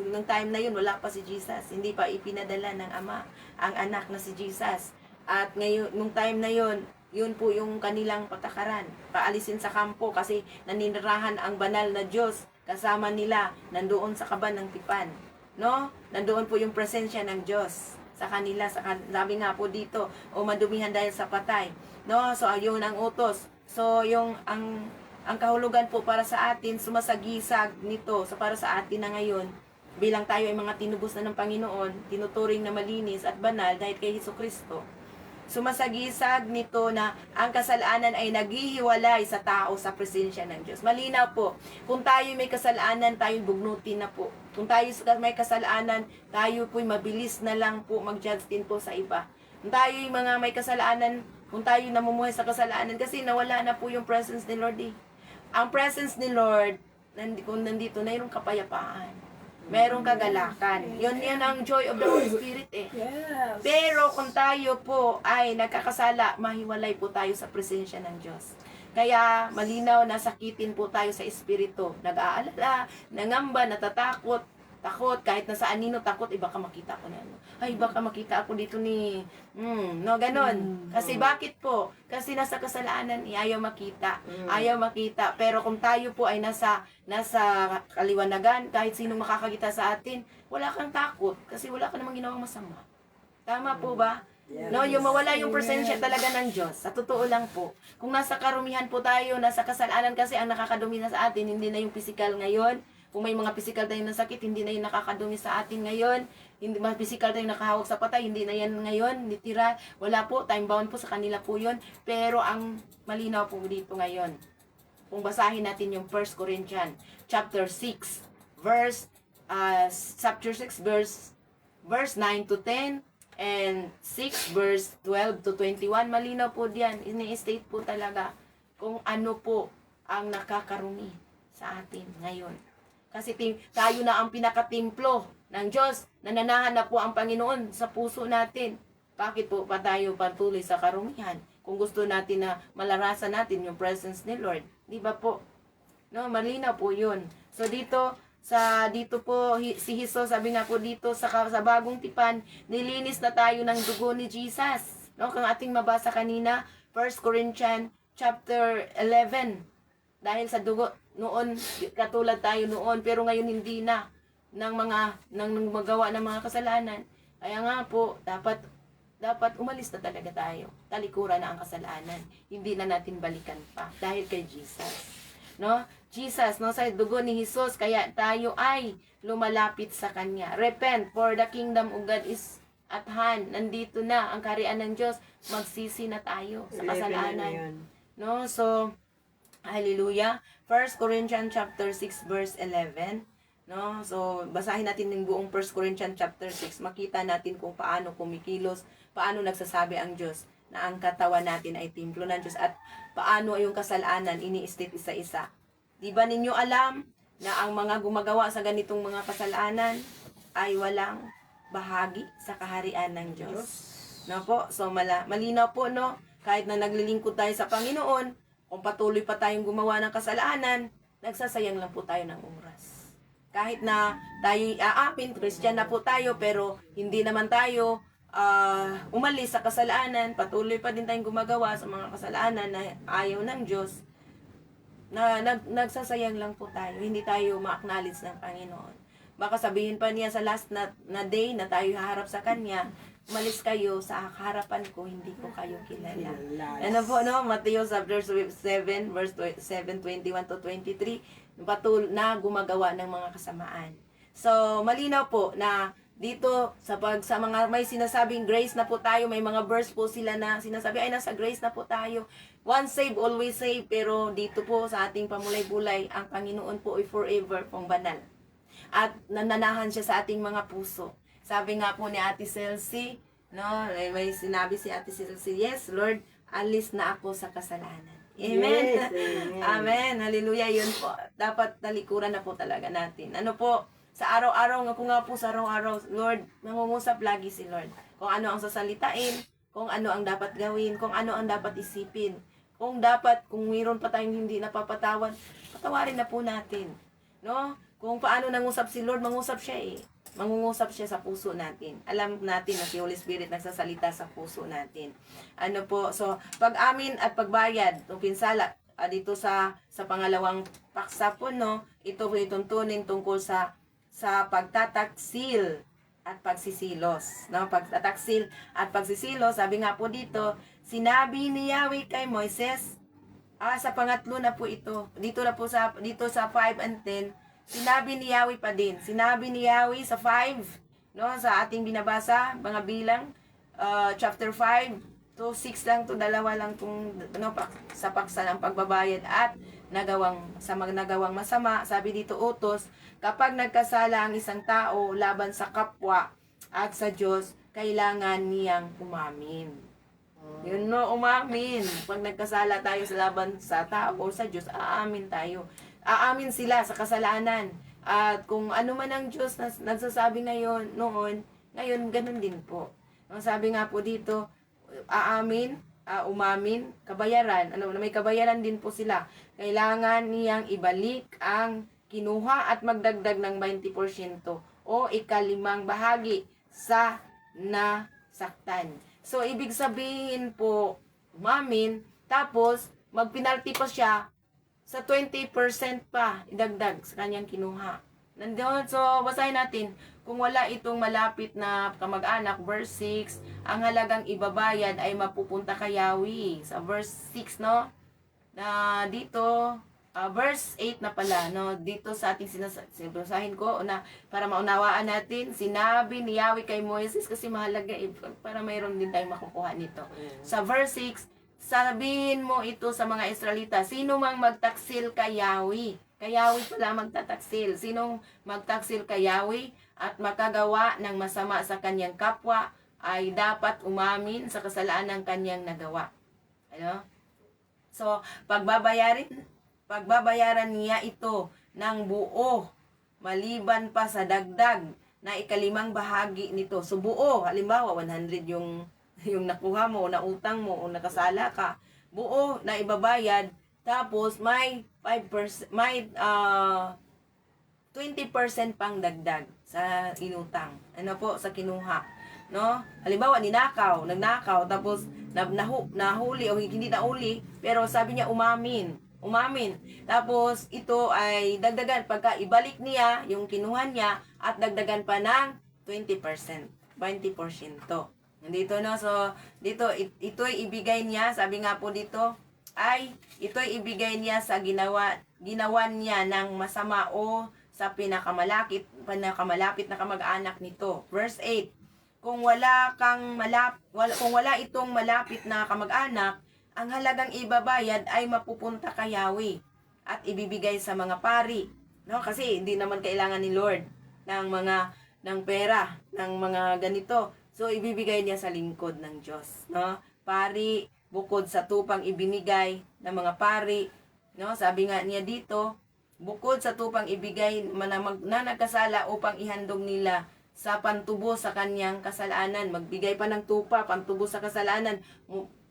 nung time na yun, wala pa si Jesus. Hindi pa ipinadala ng Ama ang anak na si Jesus. At ngayon, nung time na yun, yun po yung kanilang patakaran. Paalisin sa kampo kasi naninirahan ang banal na Diyos. Kasama nila, nandoon sa kaban ng tipan. No? Nandoon po yung presensya ng Diyos sa kanila. Sabi nga po dito, o madumihan dahil sa patay. No? So, yun ang utos. So, ang kahulugan po para sa atin, sumasagisag nito. So, para sa atin na ngayon, bilang tayo ay mga tinubos na ng Panginoon, tinuturing na malinis at banal dahil kay Hesukristo. Sumasagisag nito na ang kasalanan ay naghihiwalay sa tao sa presensya ng Diyos. Malinaw po, kung tayo may kasalanan, tayo bugnutin na po. Kung tayo may kasalanan, tayo po'y mabilis na lang po mag-judge din po sa iba. Kung tayo yung mga may kasalanan, kung tayo namumuhay sa kasalanan, kasi nawala na po yung presence ni Lord eh. Ang presence ni Lord, kung nandito na yung kapayapaan. Merong kagalakan. Yun ang joy of the Holy Spirit eh. Yes. Pero kung tayo po ay nagkakasala, mahiwalay po tayo sa presensya ng Diyos. Kaya malinaw na sakitin po tayo sa espiritu. Nag-aalala, nangamba, natatakot, takot, kahit nasa anino takot, baka makita ko na ano. Ay, baka makita ako dito ni, no, ganon. Kasi bakit po? Kasi nasa kasalanan, ayaw makita. Ayaw makita. Pero kung tayo po ay nasa kaliwanagan, kahit sino makakakita sa atin, wala kang takot. Kasi wala ka namang ginawang masama. Tama po ba? Yes. No, yung mawala yung presensya talaga ng Diyos. Sa totoo lang po. Kung nasa karumihan po tayo, nasa kasalanan kasi ang nakakadumi na sa atin, hindi na yung physical ngayon. Kung may mga physical tayong nasakit, hindi na yung nakakadumi sa atin ngayon. Hindi mga physical tayong nakahawak sa patay, hindi na yan ngayon. Nitira, wala po, time bound po sa kanila po yun. Pero ang malinaw po dito ngayon, kung basahin natin yung 1 Corinthians chapter 6, chapter 6 verse 9 to 10, and 6 verse 12 to 21, malinaw po diyan. Ini-state po talaga kung ano po ang nakakarumi sa atin ngayon. Kasi tayo na ang pinakatimplo ng Diyos. Nananahan na po ang Panginoon sa puso natin. Bakit po pa tayo patuloy sa karumihan? Kung gusto natin na malarasan natin yung presence ni Lord. Di ba po? No, malinaw po yun. So dito po si Jesus, sabi nga po dito sa bagong tipan, nilinis na tayo ng dugo ni Jesus. No, kung ating mabasa kanina, 1 Corinthians chapter 11. Dahil sa dugo noon, katulad tayo noon, pero ngayon hindi na ng magawa ng mga kasalanan. Kaya nga po, dapat umalis na talaga tayo. Talikuran na ang kasalanan. Hindi na natin balikan pa dahil kay Jesus. No? Jesus, no, sa dugo ni Jesus, kaya tayo ay lumalapit sa Kanya. Repent, for the kingdom of God is at hand. Nandito na ang kaharian ng Diyos. Magsisi na tayo sa kasalanan. No? So, hallelujah. 1 Corinthians chapter 6 verse 11. No? So, basahin natin yung buong 1 Corinthians chapter 6. Makita natin kung paano kumikilos, paano nagsasabi ang Diyos na ang katawan natin ay templo ng Diyos at paano yung kasalanan ini-state isa-isa. Di ba ninyo alam na ang mga gumagawa sa ganitong mga kasalanan ay walang bahagi sa kaharian ng Diyos? No po? So, malinaw po, no? Kahit na naglilingkod tayo sa Panginoon, kung patuloy pa tayong gumawa ng kasalanan, nagsasayang lang po tayo ng oras. Kahit na tayo'y aapin, Christian na po tayo, pero hindi naman tayo umalis sa kasalanan, patuloy pa din tayong gumagawa sa mga kasalanan na ayaw ng Diyos, na nagsasayang lang po tayo, hindi tayo ma-acknowledge ng Panginoon. Baka sabihin pa niya sa last na day na tayo haharap sa Kanya, umalis kayo sa harapan ko, hindi ko kayo kilala. Ano po, no? Matthew chapter 7, verse 7:21 to 23, na gumagawa ng mga kasamaan. So, malinaw po na dito sa mga may sinasabing grace na po tayo, may mga verse po sila na sinasabi ay nasa grace na po tayo. Once saved, always saved. Pero dito po sa ating pamulay-bulay, ang Panginoon po ay forever pong banal. At nananahan siya sa ating mga puso. Sabi nga po ni Ate Celsi, no, may sinabi si Ate Celsi, yes, Lord, alis na ako sa kasalanan. Amen. Yes, amen. Amen. Hallelujah. Yun po. Dapat talikuran na po talaga natin. Ano po, sa araw-araw, ako nga po sa araw-araw, Lord, nangungusap lagi si Lord. Kung ano ang sasalitain, kung ano ang dapat gawin, kung ano ang dapat isipin. Kung mayroon pa tayong hindi napapatawad, patawarin na po natin. No? Kung paano nangusap si Lord, mangusap siya eh. Mangungusap siya sa puso natin. Alam natin na si Holy Spirit nagsasalita sa puso natin. Ano po, so, pag-amin at pagbayad, itong pinsala, dito sa pangalawang paksa po, no, ito po ituntunin tungkol sa pagtataksil at pagsisilos. No? Pagtataksil at pagsisilos, sabi nga po dito, sinabi ni Yahweh kay Moises, sa pangatlo na po ito, dito sa 5 and 10, sinabi ni Yahweh pa din. Sinabi ni Yahweh sa 5, no, sa ating binabasa, mga bilang, chapter 5 to 6 lang to, dalawa lang tong sa paksa ng pagbabayad at nagawang masama. Sabi dito utos, kapag nagkasala ang isang tao laban sa kapwa at sa Diyos, kailangan niyang umamin. Yun no, umamin. Pag nagkasala tayo sa laban sa tao o sa Diyos, aamin tayo. Aamin sila sa kasalanan. At kung ano man ang Diyos na nagsasabi ngayon, ngayon ganun din po. Ang sabi nga po dito, aamin, umamin, kabayaran. May kabayaran din po sila. Kailangan niyang ibalik ang kinuha at magdagdag ng 20% o 1/5 bahagi sa nasaktan. So, ibig sabihin po, umamin, tapos magpinalty pa siya sa 20% pa idagdag sa kanyang kinuha. Nandoon, so basahin natin, kung wala itong malapit na kamag-anak, verse 6, ang halagang ibabayad ay mapupunta kay Yahweh. Sa verse 6, no? Na dito, verse 8 na pala, no? Dito sa ating sinasahin ko, para maunawaan natin, sinabi ni Yahweh kay Moises, kasi mahalaga, para mayroon din tayong makukuha nito. Sa verse 6, sabihin mo ito sa mga Israelita, sino mang magtaksil kay Yahweh. Kay Yahweh pala magtataksil. Sinong magtaksil kay Yahweh at makagawa ng masama sa kanyang kapwa ay dapat umamin sa kasalanan ng kanyang nagawa. Ano? So, pagbabayaran niya ito ng buo, maliban pa sa dagdag na 1/5 bahagi nito. So, buo, halimbawa, 100 yung nakuha mo, o nautang mo, o nakasala ka, buo na ibabayad, tapos may 5%, may 20% pang dagdag sa inutang. Ano po, sa kinuha. No? Halimbawa, nagnakaw, tapos nahuli o hindi nahuli, pero sabi niya umamin. Tapos, ito ay dagdagan, pagka ibalik niya yung kinuha niya, at dagdagan pa ng 20%. Dito, no? So, ito'y ibigay niya, sabi nga po dito, ito'y ibigay niya sa ginawan niya ng masama o sa pinakamalapit na kamag-anak nito. Verse 8, kung wala itong malapit na kamag-anak, ang halagang ibabayad ay mapupunta kay Yahweh at ibibigay sa mga pari. No? Kasi hindi naman kailangan ni Lord ng pera, ng mga ganito. So, ibibigay niya sa lingkod ng Diyos. No? Pari, bukod sa tupang ibinigay ng mga pari. No? Sabi nga niya dito, bukod sa tupang ibigay na nagkasala upang ihandog nila sa pantubos sa kanyang kasalanan. Magbigay pa ng tupa, pantubos sa kasalanan.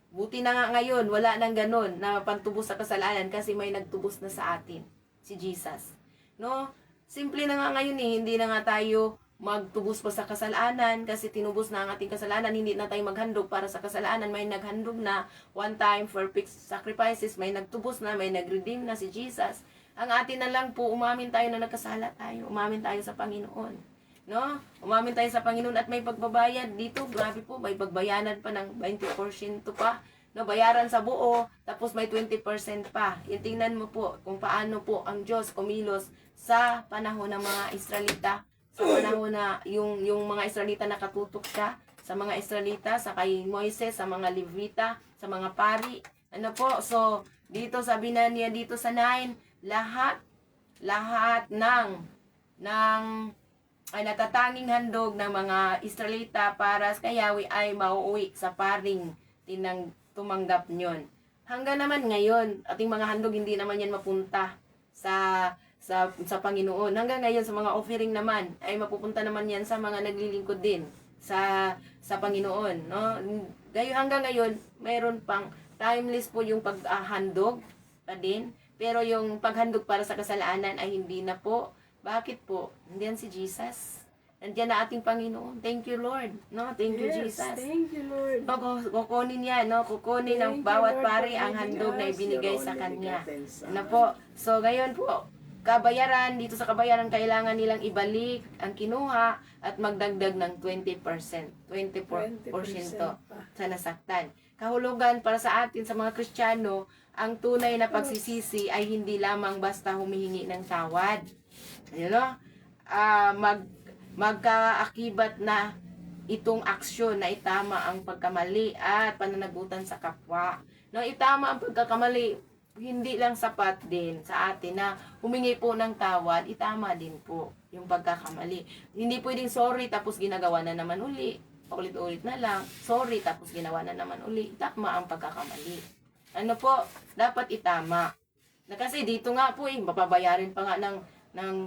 Buti na nga ngayon, wala nang ganun na pantubos sa kasalanan kasi may nagtubos na sa atin, si Jesus. No? Simple na nga ngayon hindi na nga tayo magtubos pa sa kasalanan kasi tinubos na ang ating kasalanan, hindi na tayo maghandog para sa kasalanan. May naghandog na one time for fixed sacrifices, may nagtubos na, may nagredeem na si Jesus. Ang atin na lang po, umamin tayo na nagkasala tayo, umamin tayo sa Panginoon. No? Umamin tayo sa Panginoon at may pagbabayad dito, grabe po, may pagbayanan pa ng 20% pa. No, bayaran sa buo, tapos may 20% pa. Tingnan mo po kung paano po ang Diyos kumilos sa panahon ng mga Israelita sa panahon na yung mga Israelita nakatutok siya, sa mga Israelita, sa kay Moises, sa mga Levita, sa mga pari. Ano po? So, dito sabi na niya dito sa 9, lahat ng ay natatanging handog ng mga Israelita para kay Yahweh ay mauuwi sa paring tumanggap nyon. Hanggang naman ngayon, ating mga handog hindi naman yan mapunta sa Panginoon. Hanggang ngayon sa mga offering naman ay mapupunta naman yan sa mga naglilingkod din sa Panginoon, no? Hanggang ngayon, mayroon pang timeless po yung paghandog pa din, pero yung paghandog para sa kasalanan ay hindi na po. Bakit po? Nandiyan si Jesus. Nandiyan na ating Panginoon. Thank you, Lord. No, thank you, Jesus. Thank you, Lord. Kukunin yan, no? Kukunin ng Thank you, bawat Lord, pari for ang giving handog na us ibinigay your sa only Kanya. begotten Son. Ano po? So, ngayon po, kabayaran, dito sa kabayaran, kailangan nilang ibalik ang kinuha at magdagdag ng 20%. 20% sa nasaktan. Kahulugan para sa atin, sa mga Kristiyano, ang tunay na pagsisisi ay hindi lamang basta humihingi ng tawad. You know? Magkaakibat na itong aksyon na itama ang pagkamali at pananagutan sa kapwa. No, itama ang pagkakamali, hindi lang sapat din sa atin na humingi po ng tawad, itama din po yung pagkakamali. Hindi pwedeng sorry tapos ginagawa na naman uli. Paulit-ulit na lang, sorry tapos ginawa na naman uli. Tama ang pagkakamali. Ano po, dapat itama. Na kasi dito nga po mapabayarin pa nga ng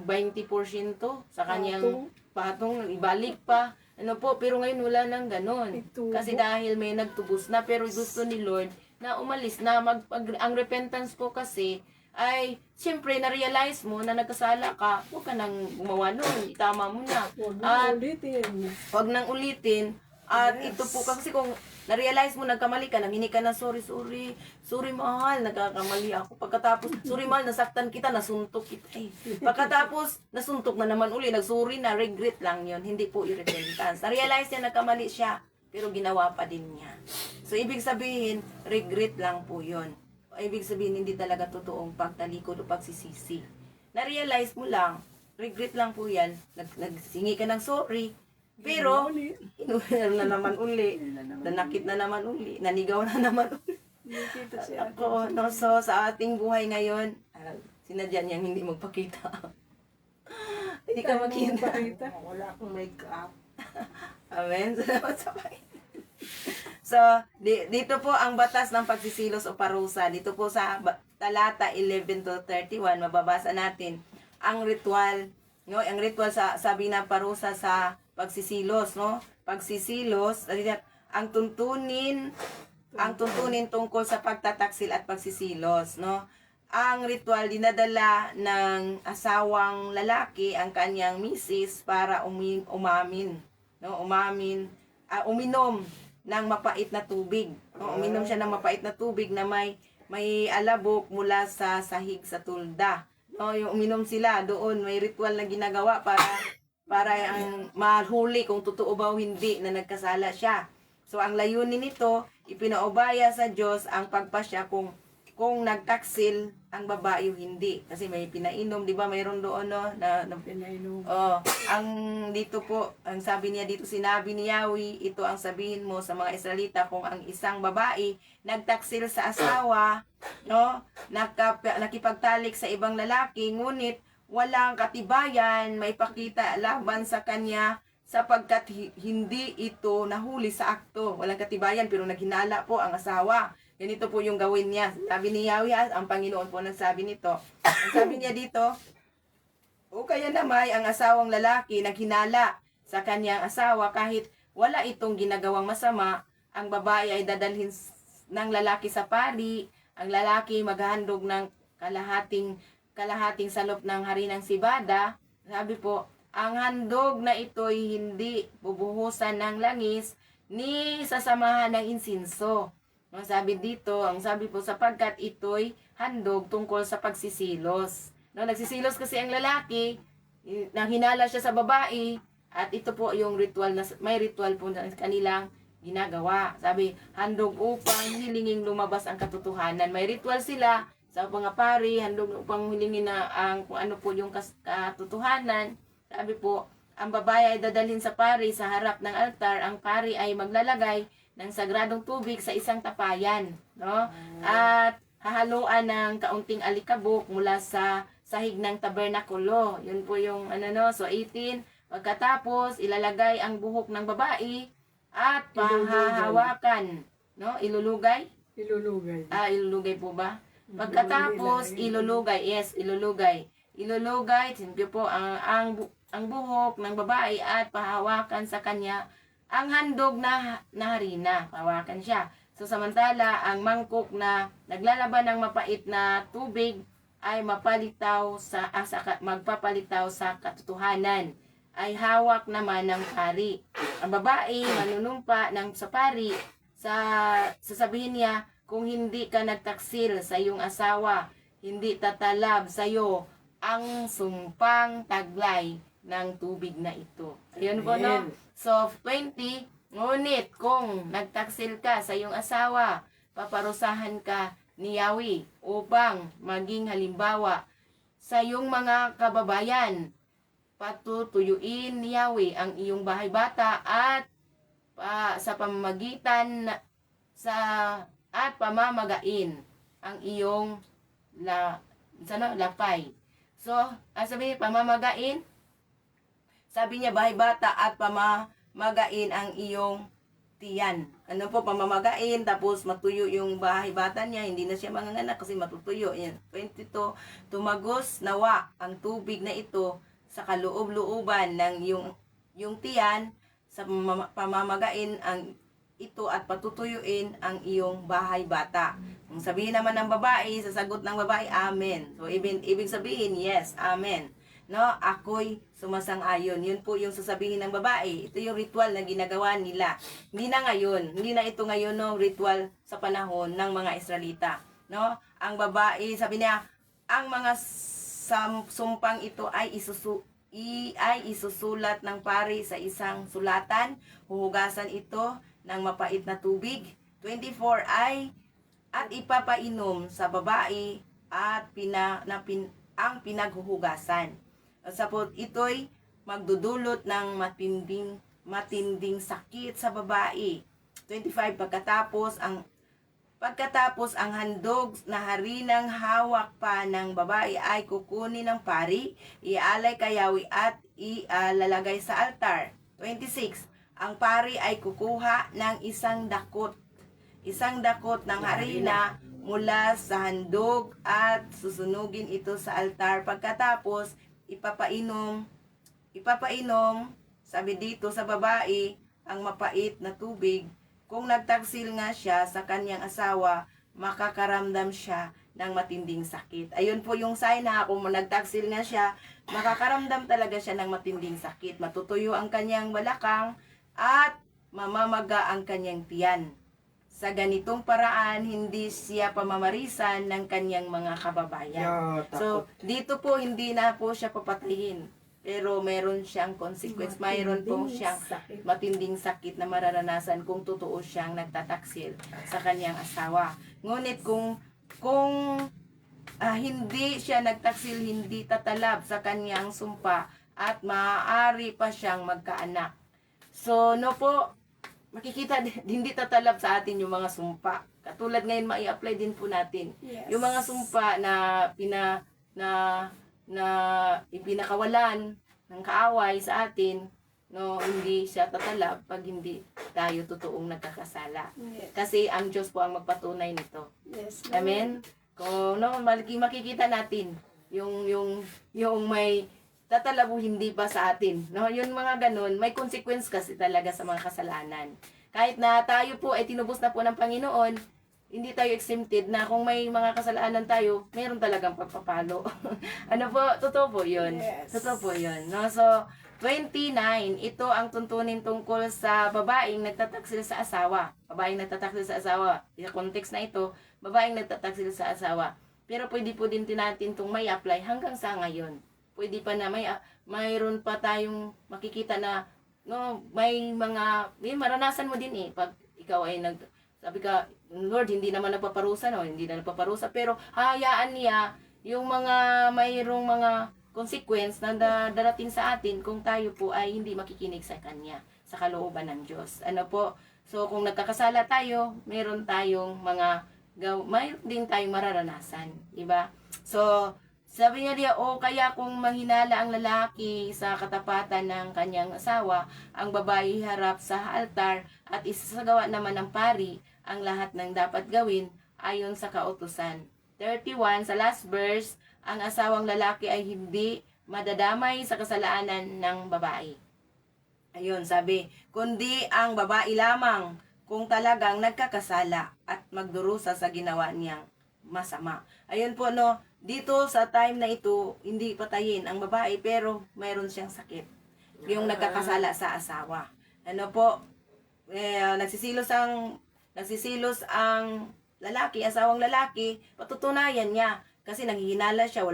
20% sa kanyang patong, ibalik pa. Ano po, pero ngayon wala nang ganon. Kasi dahil may nagtubos na, pero gusto ni Lord na umalis na. Ang repentance po kasi ay, siyempre, na-realize mo na nagkasala ka, huwag ka nang gumawa nun, itama mo na. Huwag nang ulitin. At ito po, kasi kung na-realize mo, nagkamali ka, nanghingi ka na, sorry mahal, nagkakamali ako. Pagkatapos, sorry mahal, nasaktan kita, nasuntok kita. Pagkatapos, nasuntok na naman uli, nagsorry na, regret lang yon, hindi po i-repentance. Na-realize niya, nagkamali siya, pero ginawa pa din niya. So, ibig sabihin, regret lang po yon. Ibig sabihin, hindi talaga totoong pagtalikod o pagsisisi. Na-realize mo lang, regret lang po yan, nagsingi ka ng sorry, pero, inuwi na naman uli, nanakit na naman uli, nanigaw na naman uli. Ako, no, so sa ating buhay ngayon, sinadya niyang hindi magpakita. Hindi ka makita. Wala akong make-up. Amen. Salamat sa Panginoon. So, dito po ang batas ng pagsisilos o parusa. Dito po sa talata 11 to 31, mababasa natin ang ritual. No? Ang ritual sabi na parusa sa pagsisilos, no? Pagsisilos, ang tuntunin tungkol sa pagtataksil at pagsisilos, no? Ang ritual dinadala ng asawang lalaki ang kanyang misis para umamin, no? Uminom ng mapait na tubig. No? Uminom siya ng mapait na tubig na may alabok mula sa sahig sa tulda. No, yung uminom sila doon, may ritual na ginagawa para ang mahuli kung totoo ba o hindi na nagkasala siya. So, ang layunin nito, ipinaubaya sa Diyos ang pagpasya kung nagtaksil ang babae o hindi. Kasi may pinainom, di ba? Mayroon doon, no? Pinainom. Ang dito po, ang sabi niya dito, sinabi ni Yahweh, ito ang sabihin mo sa mga Israelita kung ang isang babae nagtaksil sa asawa, no? Nakipagtalik sa ibang lalaki, ngunit walang katibayan, may pakita laban sa kanya sapagkat hindi ito nahuli sa akto. Walang katibayan pero naghinala po ang asawa. Ganito po yung gawin niya. Sabi ni Yahweh, ang Panginoon po nagsabi nito. Ang sabi niya dito, o kaya naman ang asawang lalaki naghinala sa kanyang asawa kahit wala itong ginagawang masama, ang babae ay dadalhin ng lalaki sa pari, ang lalaki maghahandog ng kalahating salop ng harinang sibada. Sabi po, ang handog na ito'y hindi bubuhusan ng langis ni sasamahan ng insinso. Ang sabi dito, ang sabi po, sapagkat ito'y handog tungkol sa pagsisilos. No, nagsisilos kasi ang lalaki, nanghinala siya sa babae, at ito po yung ritual, may ritual po na kanilang ginagawa. Sabi, handog upang hilingin lumabas ang katotohanan. May ritual sila sa mga pari, handog upang hilingin na kung ano po yung katotohanan. Sabi po, ang babae ay dadalhin sa pari sa harap ng altar. Ang pari ay maglalagay ng sagradong tubig sa isang tapayan, no? At hahaluan ng kaunting alikabok mula sa sahig ng tabernakulo. Yun po yung So 18, pagkatapos ilalagay ang buhok ng babae at pahahawakan, no? Ilulugay? Ilulugay. Ilulugay po ba? Pagkatapos ilulugay, yes, ilulugay. Ilulugay, simple po ang buhok ng babae at pahawakan sa kanya ang handog na harina. Pahawakan siya. So samantala, ang mangkok na naglalaban ng mapait na tubig ay magpapalitaw sa katotohanan. Ay hawak naman ng pari. Ang babae manunumpa sa pari, sasabihin niya, kung hindi ka nagtaksil sa iyong asawa, hindi tatalab sa iyo ang sumpang taglay ng tubig na ito. Ayun po, no? So, 20, ngunit kung nagtaksil ka sa iyong asawa, paparusahan ka ni Yahweh upang maging halimbawa sa iyong mga kababayan. Patutuyuin ni Yahweh ang iyong bahay bata at sa pamamagitan at pamamagain ang iyong lapay. So, sabi niya, pamamagain. Sabi niya, bahay bata at pamamagain ang iyong tiyan. Ano po, pamamagain, tapos matuyo yung bahay bata niya, hindi na siya manganganak kasi matutuyo. Yan. 22, tumagos nawa ang tubig na ito sa kaloob-looban ng yung tiyan, sa pamamagain ang ito at patutuyuin ang iyong bahay bata. Kung sabihin naman ng babae, sasagot ng babae, amen. So, ibig sabihin, yes, amen. No, ako'y sumasang-ayon. Yun po yung sasabihin ng babae. Ito yung ritual na ginagawa nila. Hindi na ngayon. Hindi na ito ngayon, no, ritual sa panahon ng mga Israelita. No? Ang babae, sabi niya, ang mga sumpang ito ay isusulat ng pari sa isang sulatan. Huhugasan ito ng mapait na tubig. 24 at ipapainom sa babae at ang pinaghuhugasan. Sapot ito'y magdudulot ng matinding sakit sa babae. 25, pagkatapos ang handog na harinang hawak pa ng babae ay kukunin ng pari, ialay kay Yahweh at ilalagay sa altar. 26, ang pari ay kukuha ng isang dakot ng harina mula sa handog at susunugin ito sa altar. Pagkatapos, ipapainom, sabi dito sa babae, ang mapait na tubig. Kung nagtaksil nga siya sa kanyang asawa, makakaramdam siya ng matinding sakit. Ayun po yung sign na kung nagtaksil nga siya, makakaramdam talaga siya ng matinding sakit. Matutuyo ang kanyang balakang at mamamaga ang kanyang tiyan. Sa ganitong paraan, hindi siya pamamarisan ng kanyang mga kababayan. So, dito po, hindi na po siya papatayin. Pero meron siyang consequence. Mayroon po siyang matinding sakit na mararanasan kung totoo siyang nagtataksil sa kanyang asawa. Ngunit kung hindi siya nagtaksil, hindi tatalab sa kanyang sumpa at maaari pa siyang magkaanak. So, no po, makikita hindi tatalab sa atin yung mga sumpa. Katulad ngayon, mai-apply din po natin. Yes. Yung mga sumpa na ipinakawalan ng kaaway sa atin, no, hindi siya tatalab pag hindi tayo totoong nagkakasala. Yes. Kasi ang Diyos po ang magpatunay nito. Yes. Amen. Kung no, makikita natin yung may tatalabo hindi pa sa atin. No, yun mga ganun, may consequence kasi talaga sa mga kasalanan. Kahit na tayo po ay tinubos na po ng Panginoon, hindi tayo exempted na kung may mga kasalanan tayo, meron talagang pagpapalo. Ano po, totoo po yun. Yes. Totoo po yun. No? So, 29, ito ang tuntunin tungkol sa babaeng nagtataksil sa asawa. Babaeng nagtataksil sa asawa. Sa context na ito, babaeng nagtataksil sa asawa. Pero pwede po din natin itong may apply hanggang sa ngayon. Pwede pa na mayroon pa tayong makikita na no, may maranasan mo din pag ikaw ay sabi ka, Lord, hindi naman nagpaparusa, no? Hindi na nagpaparusa, pero hayaan niya yung mayroong mga consequence na darating sa atin kung tayo po ay hindi makikinig sa Kanya, sa kalooban ng Diyos. Ano po? So, kung nagkakasala tayo, mayroon tayong mayroon din tayong mararanasan. Diba? So, sabi niya diya, kaya kung manghinala ang lalaki sa katapatan ng kanyang asawa, ang babae harap sa altar at isasagawa naman ng pari ang lahat ng dapat gawin ayon sa kautusan. 31, sa last verse, ang asawang lalaki ay hindi madadamay sa kasalanan ng babae. Ayun, sabi, kundi ang babae lamang kung talagang nagkakasala at magdurusa sa ginawa niyang masama. Ayun po, no, dito sa time na ito, hindi patayin ang babae pero mayroon siyang sakit. Yung nagkakasala sa asawa. Ano po, nagsisilos ang lalaki, asawang lalaki, patutunayan niya. Kasi nanghihinala siya,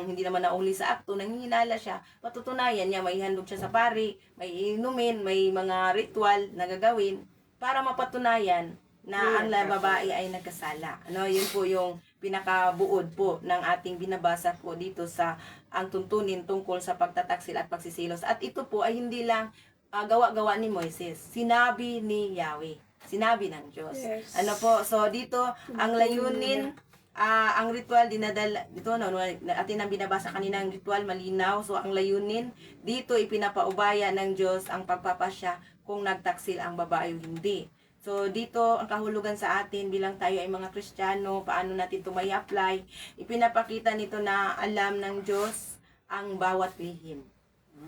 hindi naman nauli sa akto, nanghihinala siya, patutunayan niya, may handog siya sa pari, may inumin, may mga ritual na gagawin para mapatunayan na ang babae ay nagkasala. Ano, yun po yung pinakabuod po ng ating binabasa po dito sa ang tuntunin tungkol sa pagtataksil at pagsisilos. At ito po ay hindi lang gawa-gawa ni Moises. Sinabi ni Yahweh. Sinabi ng Diyos. Yes. Ano po? So dito ang layunin, ang ritual dinadala dito atin ang binabasa kanina ang ritual malinaw. So ang layunin dito ipinapaubaya ng Diyos ang pagpapasya kung nagtaksil ang babae o hindi. So, dito, ang kahulugan sa atin bilang tayo ay mga Kristiyano, paano natin ito may apply, ipinapakita nito na alam ng Diyos ang bawat lihim.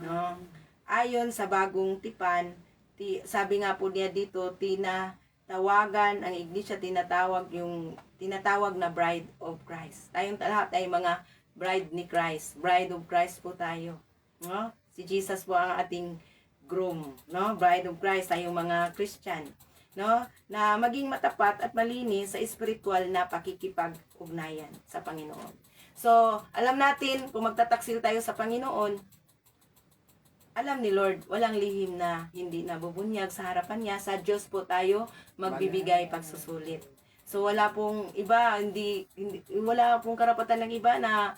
No? Ayon sa bagong tipan, sabi nga po niya dito, tinatawagan, ang iglesia tinatawag na bride of Christ. Tayong lahat ay mga bride ni Christ. Bride of Christ po tayo. No? Si Jesus po ang ating groom. No? Bride of Christ, tayong mga Christian. No, na maging matapat at malinis sa espiritual na pakikipag-ugnayan sa Panginoon. So, alam natin kung magtataksil tayo sa Panginoon, alam ni Lord, walang lihim na hindi nabubunyag sa harapan niya. Sa Diyos po tayo magbibigay pagsusulit. So, wala pong iba, wala pong karapatan ng iba na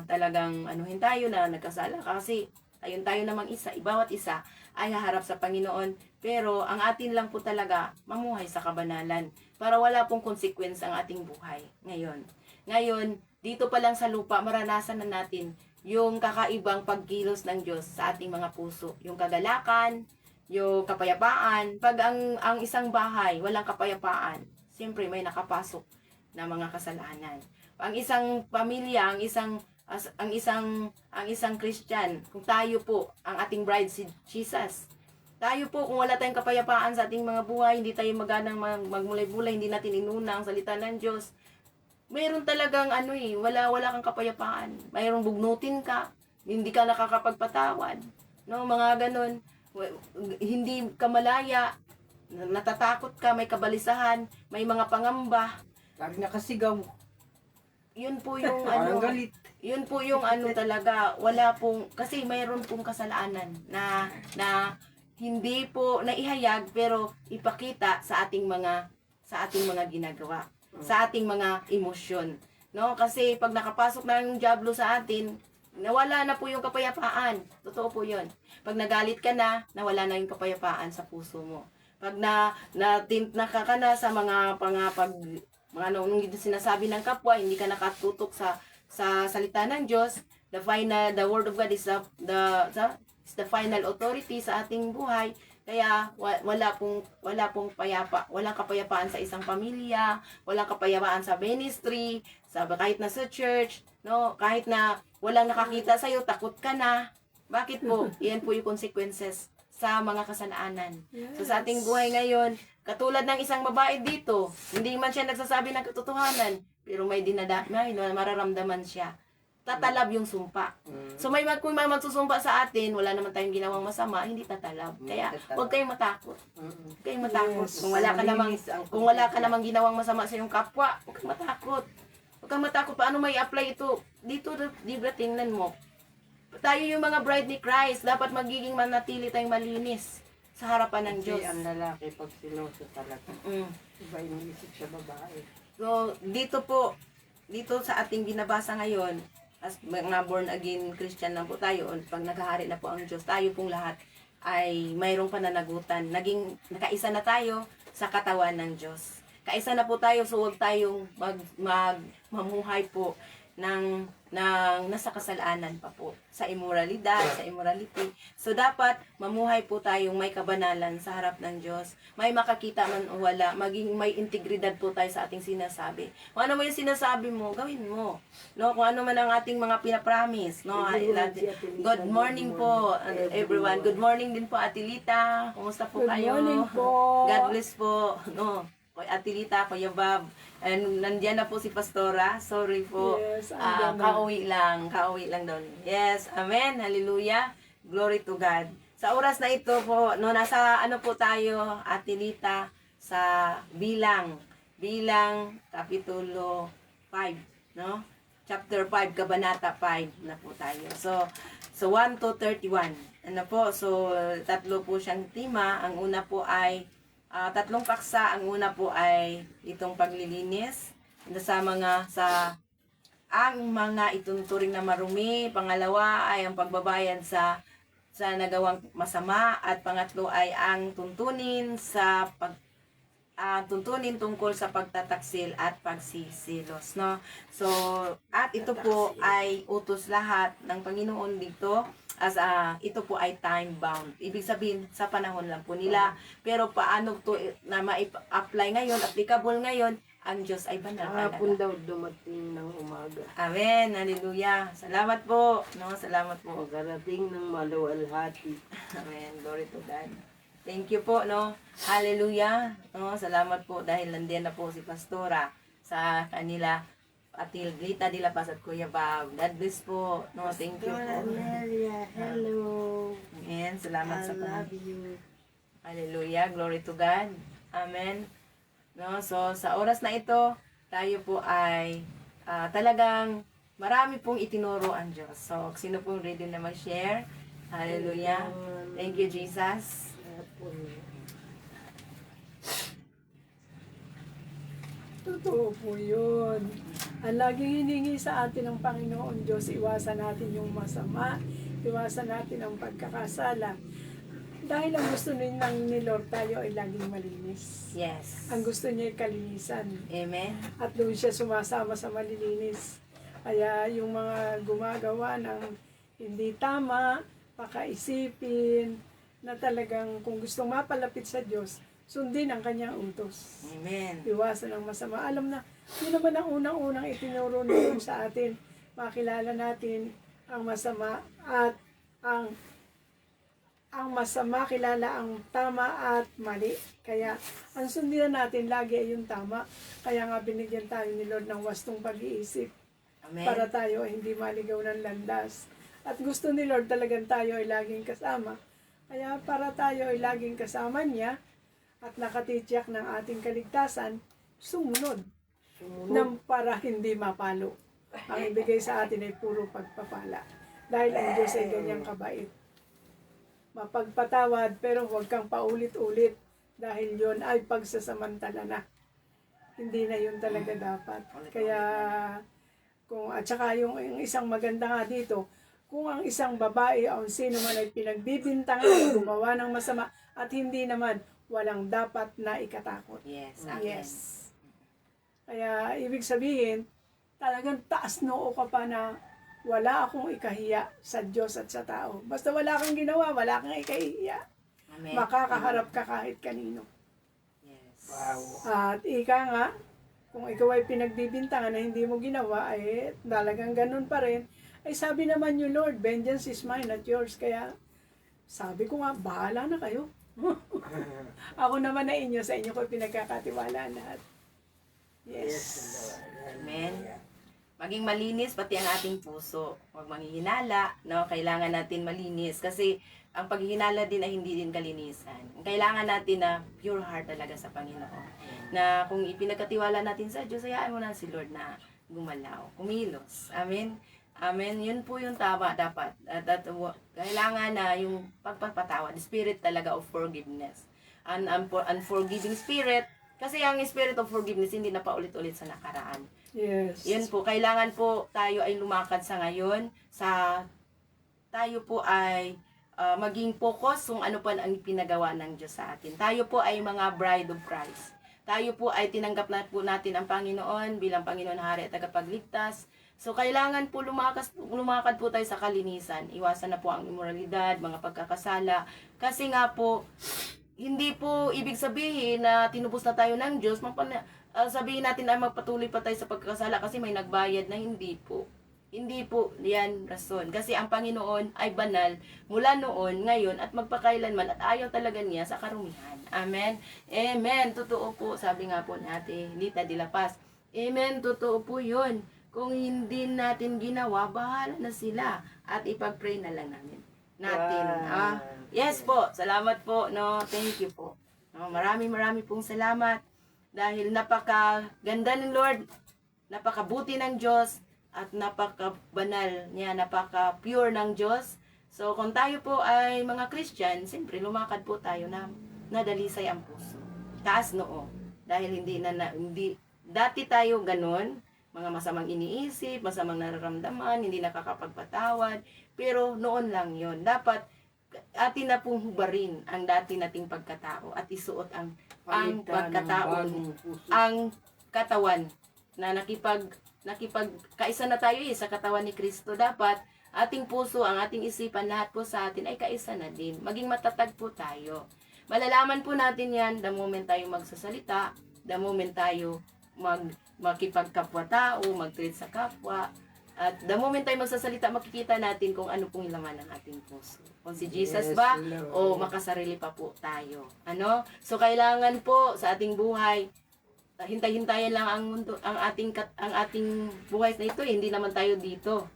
talagang anuhin tayo na nagkasala kasi tayo namang isa, bawat isa ay haharap sa Panginoon. Pero ang atin lang po talaga mamuhay sa kabanalan para wala pong consequence ang ating buhay ngayon, dito pa lang sa lupa maranasan na natin yung kakaibang pagkilos ng Diyos sa ating mga puso, yung kagalakan, yung kapayapaan. Pag ang isang bahay walang kapayapaan, siyempre may nakapasok na mga kasalanan. Ang isang pamilya, ang isang Christian, kung tayo po, ang ating bride si Jesus, tayo po, kung wala tayong kapayapaan sa ating mga buhay, hindi tayo maganang magmulay-bulay, hindi natin inuna ang salita ng Diyos, mayroon talagang wala kang kapayapaan. Mayroong bugnutin ka, hindi ka nakakapagpatawad. No, mga ganon. Hindi ka malaya, natatakot ka, may kabalisahan, may mga pangamba. Lagi nakasigaw. Yun po yung Galit. yun po yung talaga, kasi mayroon pong kasalanan na hindi po naihayag pero ipakita sa ating mga ginagawa, sa ating mga emosyon. No? Kasi pag nakapasok na yung diablo sa atin, nawala na po yung kapayapaan. Totoo po yun. Pag nagalit ka na, nawala na yung kapayapaan sa puso mo. Pag nakaka na sa mga sinasabi ng kapwa, hindi ka nakatutok sa salita ng Diyos, the word of God is the final authority sa ating buhay. Kaya walang kapayapaan sa isang pamilya, walang kapayapaan sa ministry, kahit na sa church, no, kahit na walang nakakita sa iyo, takot ka na. Bakit po? Iyan po yung consequences sa mga kasalanan. Yes. So sa ating buhay ngayon, katulad ng isang babae dito, hindi man siya nagsasabi ng katotohanan, pero may mararamdaman siya. Tatalab yung sumpa. So kung may magsusumpa sa atin, wala naman tayong ginawang masama, hindi tatalab. Kaya huwag kayong matakot. Huwag kayong matakot. Yes. Kung wala ka namang ginawang masama sa iyong kapwa, huwag kang matakot. Huwag kang matakot. Paano may apply ito? Dito, diba, tingnan mo. Tayo yung mga bride ni Christ, dapat magiging manatili tayong malinis sa harapan ng Diyos. Kasi ang lalaki pag siloso talaga. Iba iniisip siya babae. So, dito sa ating binabasa ngayon, as mga born again Christian na po tayo, pag naghahari na po ang Diyos, tayo pong lahat ay mayroong pananagutan. Nakaisa na tayo sa katawan ng Diyos. Kaisa na po tayo, so huwag tayong mamuhay po ng nasa kasalanan pa po, sa immoralidad, sa immorality. So dapat mamuhay po tayong may kabanalan sa harap ng Diyos. May makakita man o wala, maging may integridad po tayo sa ating sinasabi. Kung ano mo yung sinasabi mo, gawin mo. No, kung ano man ang ating mga pinapromise, no. Good morning po everyone. Good morning din po Ate Lita. Kumusta po Good kayo? morning po. God bless po. No. Ate Lita, Kuya Bob, and nandiyan na po si Pastora. Sorry po. Yes, andyan na. Kauwi lang doon. Yes, amen, hallelujah, glory to God. Sa oras na ito po, no, nasa ano po tayo, Ate Lita, sa bilang kapitulo 5, no? Chapter 5, kabanata 5 na po tayo. So 1 to 31. Ano po? So tatlo po siyang tema. Ang una po ay tatlong paksa. Ang una po ay itong paglilinis ang mga ituturing na marumi. Pangalawa ay ang pagbabayad sa nagawang masama, at pangatlo ay ang tuntunin tungkol sa pagtataksil at pagsisilos, no? So, at ito po ay utos lahat ng Panginoon dito, as ito po ay time bound. Ibig sabihin sa panahon lang po nila. Pero paano to na ma-apply ngayon, applicable ngayon, ang Diyos ay banal Hapon talaga. daw dumating ng umaga. Amen. Hallelujah. Salamat po. No, salamat po. Pagkarating ng maluwalhati. Amen. Glory to God. Thank you po, no. Hallelujah. No, salamat po dahil nandiyan na po si Pastora sa kanila. Ate Lita de la Paz at Kuya Bob. God bless po. No, thank you po. Amelia, hello. Amen. Salamat I sa love Panginoon. you. Hallelujah. Glory to God. Amen. No, so sa oras na ito, tayo po ay talagang marami pong itinuro ang Diyos. So, sino pong ready na mag-share? Hallelujah. Thank you, Jesus. Hapon. Totoo po yun. Ang laging hiningi sa atin ng Panginoon Diyos, iwasan natin yung masama, iwasan natin ang pagkakasala. Dahil ang gusto ni Lord tayo ay laging malinis. Yes. Ang gusto niya ay kalinisan. Amen. At doon siya sumasama sa malilinis. Kaya yung mga gumagawa ng hindi tama, pakaisipin, na talagang kung gustong mapalapit sa Diyos, sundin ang kanyang utos. Amen. Iwasan ang masama. Alam na, yun naman ang unang-unang itinuro nito sa atin. Makilala natin ang masama at ang masama, kilala ang tama at mali. Kaya, ang sundin natin lagi ay yung tama. Kaya nga binigyan tayo ni Lord ng wastong pag-iisip Amen. para tayo ay hindi maligaw ng landas. At gusto ni Lord talagang tayo ay laging kasama. Kaya para tayo ay laging kasama niya at nakatitiyak ng ating kaligtasan, sumunod ng para hindi mapalo. Ang ibigay sa atin ay puro pagpapala. Dahil ang Diyos ay ganyang kabait. Mapagpatawad pero huwag kang paulit-ulit dahil yon ay pagsasamantala na. Hindi na yun talaga dapat. Kaya at saka yung isang maganda nga dito, kung ang isang babae o sino man ay pinagbibintangan gumawa ng masama at hindi naman, walang dapat na ikatakot. Yes. Amen. Yes. Kaya ibig sabihin, talagang taas noo ka pa na wala akong ikahiya sa Diyos at sa tao. Basta wala kang ginawa, wala kang ikahiya. Amen. Makakaharap ka kahit kanino. Yes. Wow. At ika nga, kung ikaw ay pinagbibintangan na hindi mo ginawa, ay talagang ganun pa rin. Ay sabi naman yung Lord, vengeance is mine not yours. Kaya sabi ko nga, bahala na kayo. Ako naman na inyo, sa inyo ko pinagkakatiwalaan lahat. Yes. Amen. Maging malinis pati ang ating puso. Huwag manghihinala, no? Kailangan natin malinis kasi ang paghihinala din ay hindi din kalinisan. Kailangan natin na pure heart talaga sa Panginoon. Na kung ipinagkatiwala natin sa Diyos, hayaan mo na si Lord na gumalaw, kumilos. Amen. Amen. Yun po yung tama dapat. At kailangan na yung pagpapatawad, spirit talaga of forgiveness. An unforgiving spirit, kasi ang spirit of forgiveness hindi na paulit-ulit sa nakaraan. Yes. Yun po, kailangan po tayo ay lumakad sa ngayon, tayo po ay maging focus kung ano pa ang pinagawa ng Diyos sa atin. Tayo po ay mga bride of Christ. Tayo po ay tinanggap na po natin ang Panginoon bilang Panginoon Hari at Tagapagligtas. So, kailangan po lumakad po tayo sa kalinisan. Iwasan na po ang immoralidad, mga pagkakasala. Kasi nga po, hindi po ibig sabihin na tinubos na tayo ng Diyos, sabihin natin ay magpatuloy pa tayo sa pagkakasala kasi may nagbayad na, hindi po. Hindi po yan rason. Kasi ang Panginoon ay banal mula noon, ngayon, at magpakailanman, at ayaw talaga niya sa karumihan. Amen? Amen. Totoo po, sabi nga po ni Ate Lita de la Paz. Amen. Totoo po yun. Kung hindi natin ginawa, bahala na sila. At ipag-pray na lang natin. Wow. Yes po. Salamat po. No, thank you po. No, marami pong salamat. Dahil napakaganda ng Lord, napakabuti ng Diyos, at napaka-banal niya, napaka-pure ng Diyos. So, kung tayo po ay mga Christian, siyempre lumakad po tayo na nadalisay ang puso. Taas noo. Dahil hindi dati tayo ganun, mga masamang iniisip, masamang nararamdaman, hindi nakakapagpatawad, pero noon lang yon. Dapat atin na pong hubarin ang dati nating pagkatao at isuot ang pagkatao, ang katawan na nakipagkaisa na tayo sa katawan ni Kristo. Dapat ating puso, ang ating isipan, lahat po sa atin ay kaisa na din. Maging matatag po tayo. Malalaman po natin yan the moment tayo magsasalita, the moment tayo makipagkapwa-tao, mag-treat sa kapwa. At the moment tayo magsasalita, makikita natin kung ano pong laman ng ating puso. Kung si Jesus ba o makasarili pa po tayo. Ano? So kailangan po sa ating buhay, hintay-hintayan lang ang mundo, ang ating buhay na ito, hindi naman tayo dito.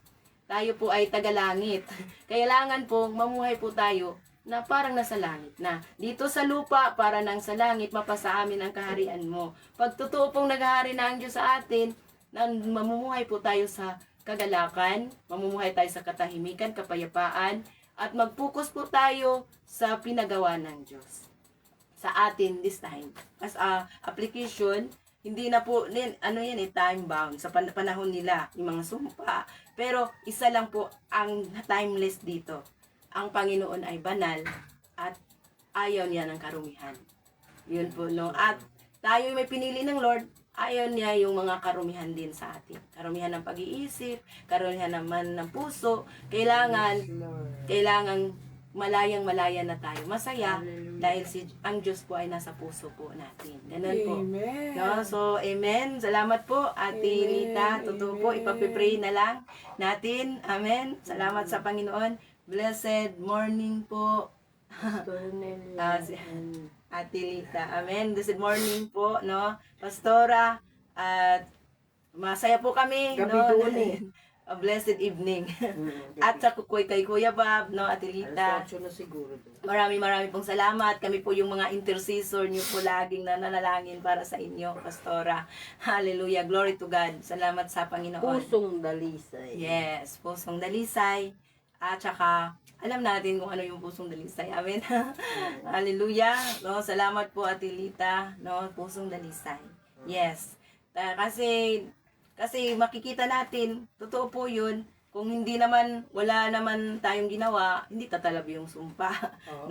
Tayo po ay taga-langit. Kailangan po mamuhay po tayo na parang nasa langit na. Dito sa lupa, para nang sa langit, mapasa amin ang kaharian mo. Pag totoo pong naghahari na ang Diyos sa atin, na mamumuhay po tayo sa kagalakan, mamumuhay tayo sa katahimikan, kapayapaan, at mag-focus po tayo sa pinagawa ng Diyos sa atin this time. As a application, hindi na po, time bound sa panahon nila, yung mga sumpa. Pero isa lang po ang timeless dito. Ang Panginoon ay banal at ayaw niya ng karumihan. Yun po, no? At tayo may pinili ng Lord, ayaw niya yung mga karumihan din sa atin. Karumihan ng pag-iisip, karumihan naman ng puso. Kailangan malayang-malaya na tayo. Masaya dahil ang Diyos po ay nasa puso po natin. Ganun po. Amen. No? So, amen. Salamat po, Ate Amen. Lita. Totoo po, Amen. ipapipray na lang natin. Amen. Salamat sa Panginoon. Blessed morning po. Ate Lita. Amen. Blessed morning po, no? Pastora, at masaya po kami, Gabi no? doon eh. A blessed evening. At sa kukoy kay Kuya Bob, no, Ate Lita. na siguro doon. Marami pong salamat. Kami po yung mga intercessor niyo po laging nananalangin para sa inyo, Pastora. Hallelujah. Glory to God. Salamat sa Panginoon. Pusong dalisay. Yes, pusong dalisay. At saka, alam natin kung ano yung pusong dalisay. Amen. Hallelujah. No, salamat po, Ate Lita. No, pusong dalisay. Yes. Kasi makikita natin, totoo po yun, kung hindi naman, wala naman tayong ginawa, hindi tatalab yung sumpa.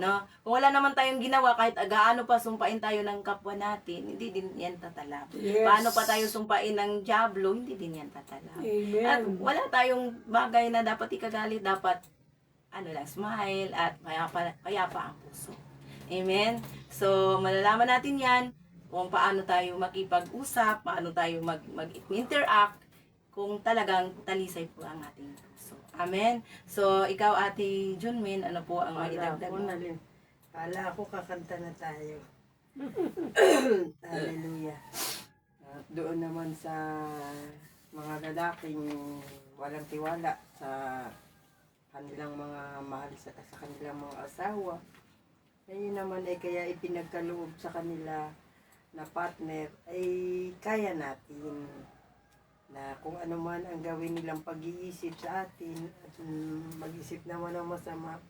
No? Kung wala naman tayong ginawa, kahit agaano pa sumpain tayo ng kapwa natin, hindi din yan tatalab. Yes. Paano pa tayo sumpain ng dyablo, hindi din yan tatalab. Amen. At wala tayong bagay na dapat ikagalit, dapat smile at payapa ang puso. Amen? So, malalaman natin yan kung paano tayo makipag-usap, paano tayo mag-interact, kung talagang talisay po ang ating puso. Amen? So, ikaw, Ate Junmin, ano po ang maidagdag mo? Kala ko kakanta na tayo. Hallelujah. At doon naman sa mga lalaking walang tiwala sa kanilang mga mahal sa kanilang mga asawa. Ngayon naman ay kaya ipinagkaloob sa kanila na partner ay kaya natin na kung ano man ang gawin nilang pag-iisip sa atin at mag-isip naman ng masama,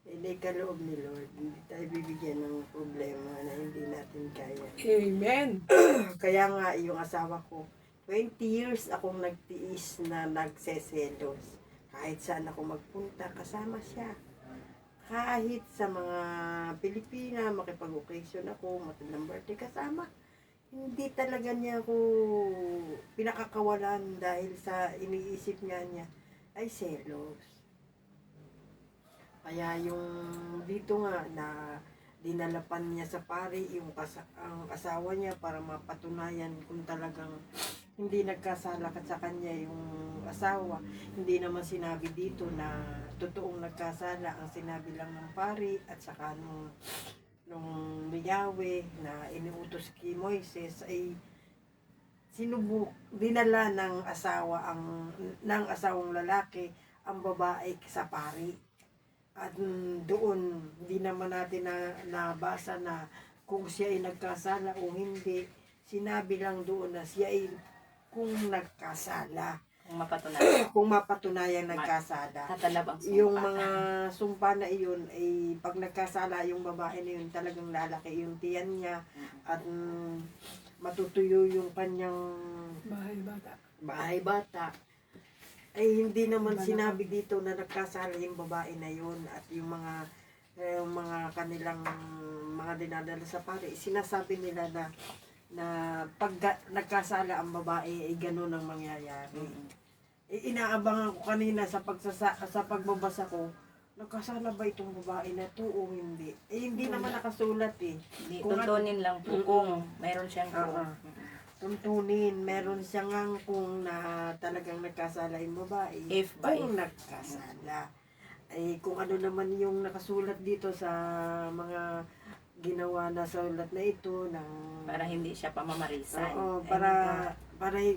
ay kaloob ni Lord. Hindi tayo bibigyan ng problema na hindi natin kaya. Amen. Kaya nga yung asawa ko, 20 years akong nagtiis na nagseselos. Kahit saan ako magpunta, kasama siya. Kahit sa mga Pilipina, makipag-occasion ako, matandang birthday, kasama. Hindi talaga niya ako pinakakawalan dahil sa iniisip niya ay selos. Kaya yung dito nga na dinalapan niya sa pari yung ang asawa niya para mapatunayan kung talagang hindi nagkasala sa kanya yung asawa. Hindi naman sinabi dito na totoong nagkasala. Ang sinabi lang ng pari at saka nung Yahweh na iniutos kay Moises ay dinala ng asawang lalaki ang babae sa pari. At doon, hindi naman natin nabasa na kung siya ay nagkasala o hindi. Sinabi lang doon na siya ay kung nagkasala. Kung mapatunayan nagkasala. Tatalab ang sumpa. Yung mga sumpa na iyon ay pag nagkasala yung babae na yun talagang lalaki yung tiyan niya at matutuyo yung kanyang bahay bata. Ay hindi naman sinabi dito na nagkasala yung babae na yun at yung mga kanilang mga dinadala sa pari, sinasabi nila na pag nagkasala ang babae ay gano'n ang mangyayari. Inaabangan ko kanina sa pagbabasa ko, nagkasala ba itong babae na to o hindi? Hindi naman nakasulat eh. Tuntunin lang po kung mayroon siyang tuntunin, meron siyang kung na talagang nagkasala yung babae. Kung nagkasala. Ay kung ano naman yung nakasulat dito sa mga ginawa na sulat na ito ng para hindi siya pamamarisan. Oo, para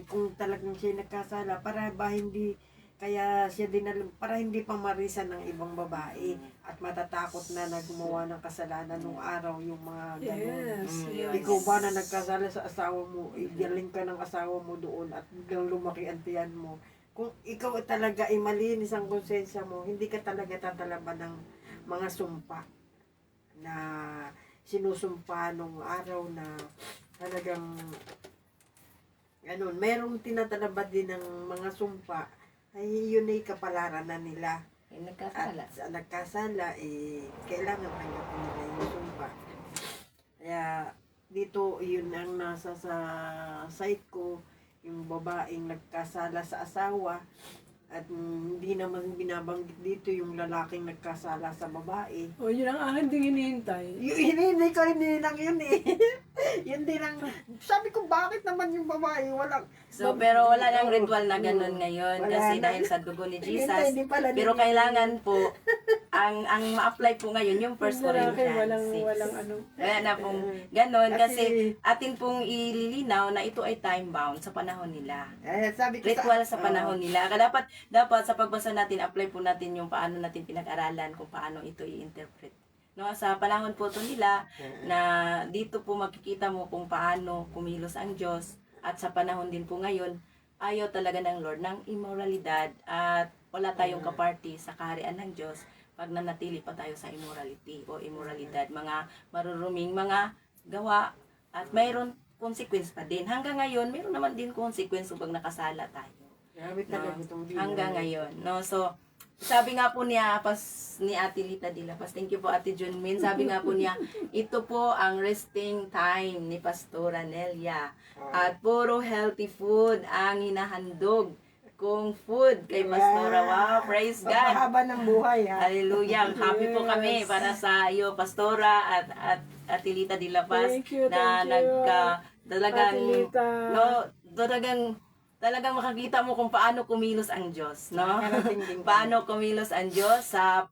kung talagang siya nagkasala, para ba hindi kaya siya para hindi pamarisan ng ibang babae at matatakot na gumawa ng kasalanan nung araw yung mga ganun. Yes. Ikaw ba na nagkasala sa asawa mo, igaling ka ng asawa mo doon at biglang lumaki ang tiyan mo. Kung ikaw talaga ay malinis ang konsensya mo, hindi ka talaga tatalaban ng mga sumpa na sinusumpa nung araw na talagang ganun. Merong tinatalabad din ng mga sumpa ay yun ay kapalaran na nila. Nagkasala. At sa nagkasala, kailangan tanggapin nila yung sumpa. Kaya dito, yun ang nasa sa site ko, yung babaeng nagkasala sa asawa at hindi naman binabanggit dito yung lalaking nagkasala sa babae. O, yun ang akin ding hinihintay. Hinihintay ko rin lang yun eh. Yun din ang, sabi ko bakit naman yung babae walang. So, pero wala nang ritual na ganun ngayon Wala kasi na. dahil sa dugo ni Jesus. Hindi pala Pero kailangan po, ang ma-apply po ngayon yung First Lalaki, Corinthians 6. walang ano. Wala na pong ganun kasi Kasi- atin pong ililinaw na ito ay time-bound sa panahon nila. Sabi ko Ritual sa panahon nila. Kaya dapat sa pagbasa natin, apply po natin yung paano natin pinag-aralan kung paano ito i-interpret. No, sa panahon po ito nila na dito po makikita mo kung paano kumilos ang Diyos at sa panahon din po ngayon, ayaw talaga ng Lord ng immoralidad at wala tayong kaparty sa kaharian ng Diyos pag nanatili pa tayo sa immorality o immoralidad, mga maruruming mga gawa at mayroon consequence pa din. Hanggang ngayon, mayroon naman din consequence pag nakasala tayo. Grabe talaga itong bilang. Hanggang ngayon, no? So, sabi nga po niya, ni Ate Lita Dilapas, thank you po Ate Junmin, sabi nga po niya, ito po ang resting time ni Pastora Nelia. At puro healthy food ang hinahandog kung food kay Pastora. Wow, praise God. Pagpahaba ng buhay ha. Hallelujah. Happy po kami para sa iyo, Pastora at Ate Lita Dilapas Thank you, na thank you. talagang Ate Lita. no, talagang makakita mo kung paano kumilos ang Diyos, no? Nakarating din kami. Paano kumilos ang Diyos sa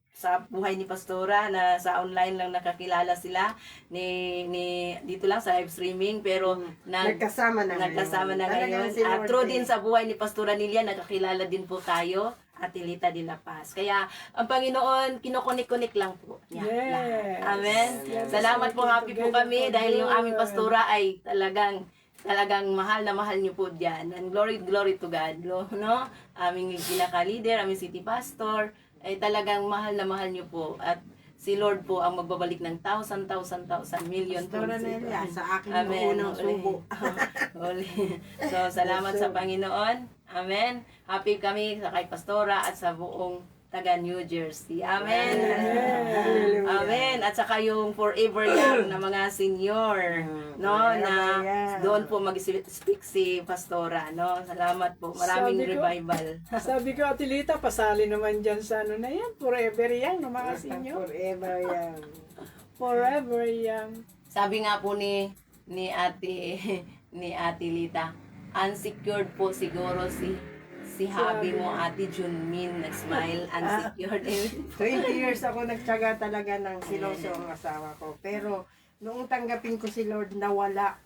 buhay ni Pastora na sa online lang nakakilala sila ni dito lang sa live streaming pero Nagkasama na ngayon. At true din sa buhay ni Pastora Nilia, nakakilala din po tayo at Lita de la Paz. Kaya ang Panginoon, kinukunik-kunik lang po niya. Yes. lahat. Amen. Yes. Salamat po, happy po kami Together for dahil yung aming good. Pastora ay talagang mahal na mahal niyo po diyan. And glory to God, no? Aming pinaka-leader, aming city pastor, ay talagang mahal na mahal niyo po. At si Lord po ang magbabalik ng thousand, million Pastora folds ito. Nelia, sa akin Amen. unang subo. Uli. So, salamat sa Panginoon. Amen. Happy kami sa kay Pastora at sa buong taga New Jersey. Amen. Hallelujah. Amen. At saka yung forever young na mga senior, no, forever na young. doon po mag-speak si Pastora, no. Salamat po. Maraming Sabi ko- revival. Sabi ko, Atilita, pasali naman dyan sa ano na yan. Forever young, no, mga senior. Forever yan. Forever young. Sabi nga po ni Ate ni Ate Lita, unsecured po siguro si hubby mo, Ate Junmin, nag-smile, unsecured. 20 years ako nagtyaga talaga ng siloso ang asawa ko. Pero noong tanggapin ko si Lord, nawala.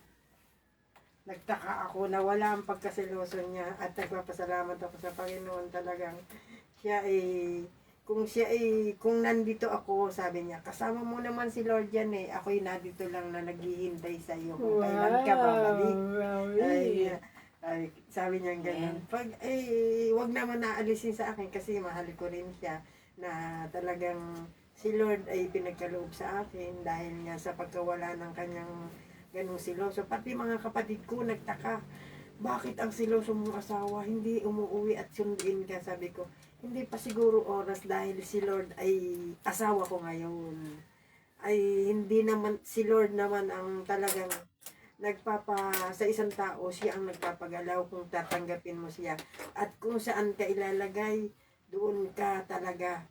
Nagtaka ako, nawala ang pagkasiloso niya at nagpapasalamat ako sa Panginoon talagang kung nandito ako, sabi niya, kasama mo naman si Lord yan eh. Ako'y nandito lang na naghihintay sa iyo. Kung kailan ka babalik. Ay, sabi niya ganun. Pag, wag naman naalisin sa akin kasi mahal ko rin siya na talagang si Lord ay pinagkaloob sa akin dahil nga sa pagkawala ng kanyang ganung siloso. Pati mga kapatid ko nagtaka, bakit ang siloso mong asawa hindi umuwi at sundin ka? Sabi ko, hindi pa siguro oras dahil si Lord ay asawa ko ngayon. Ay hindi naman, si Lord naman ang talagang sa isang tao, siya ang nagpapagalaw kung tatanggapin mo siya. At kung saan ka ilalagay, doon ka talaga.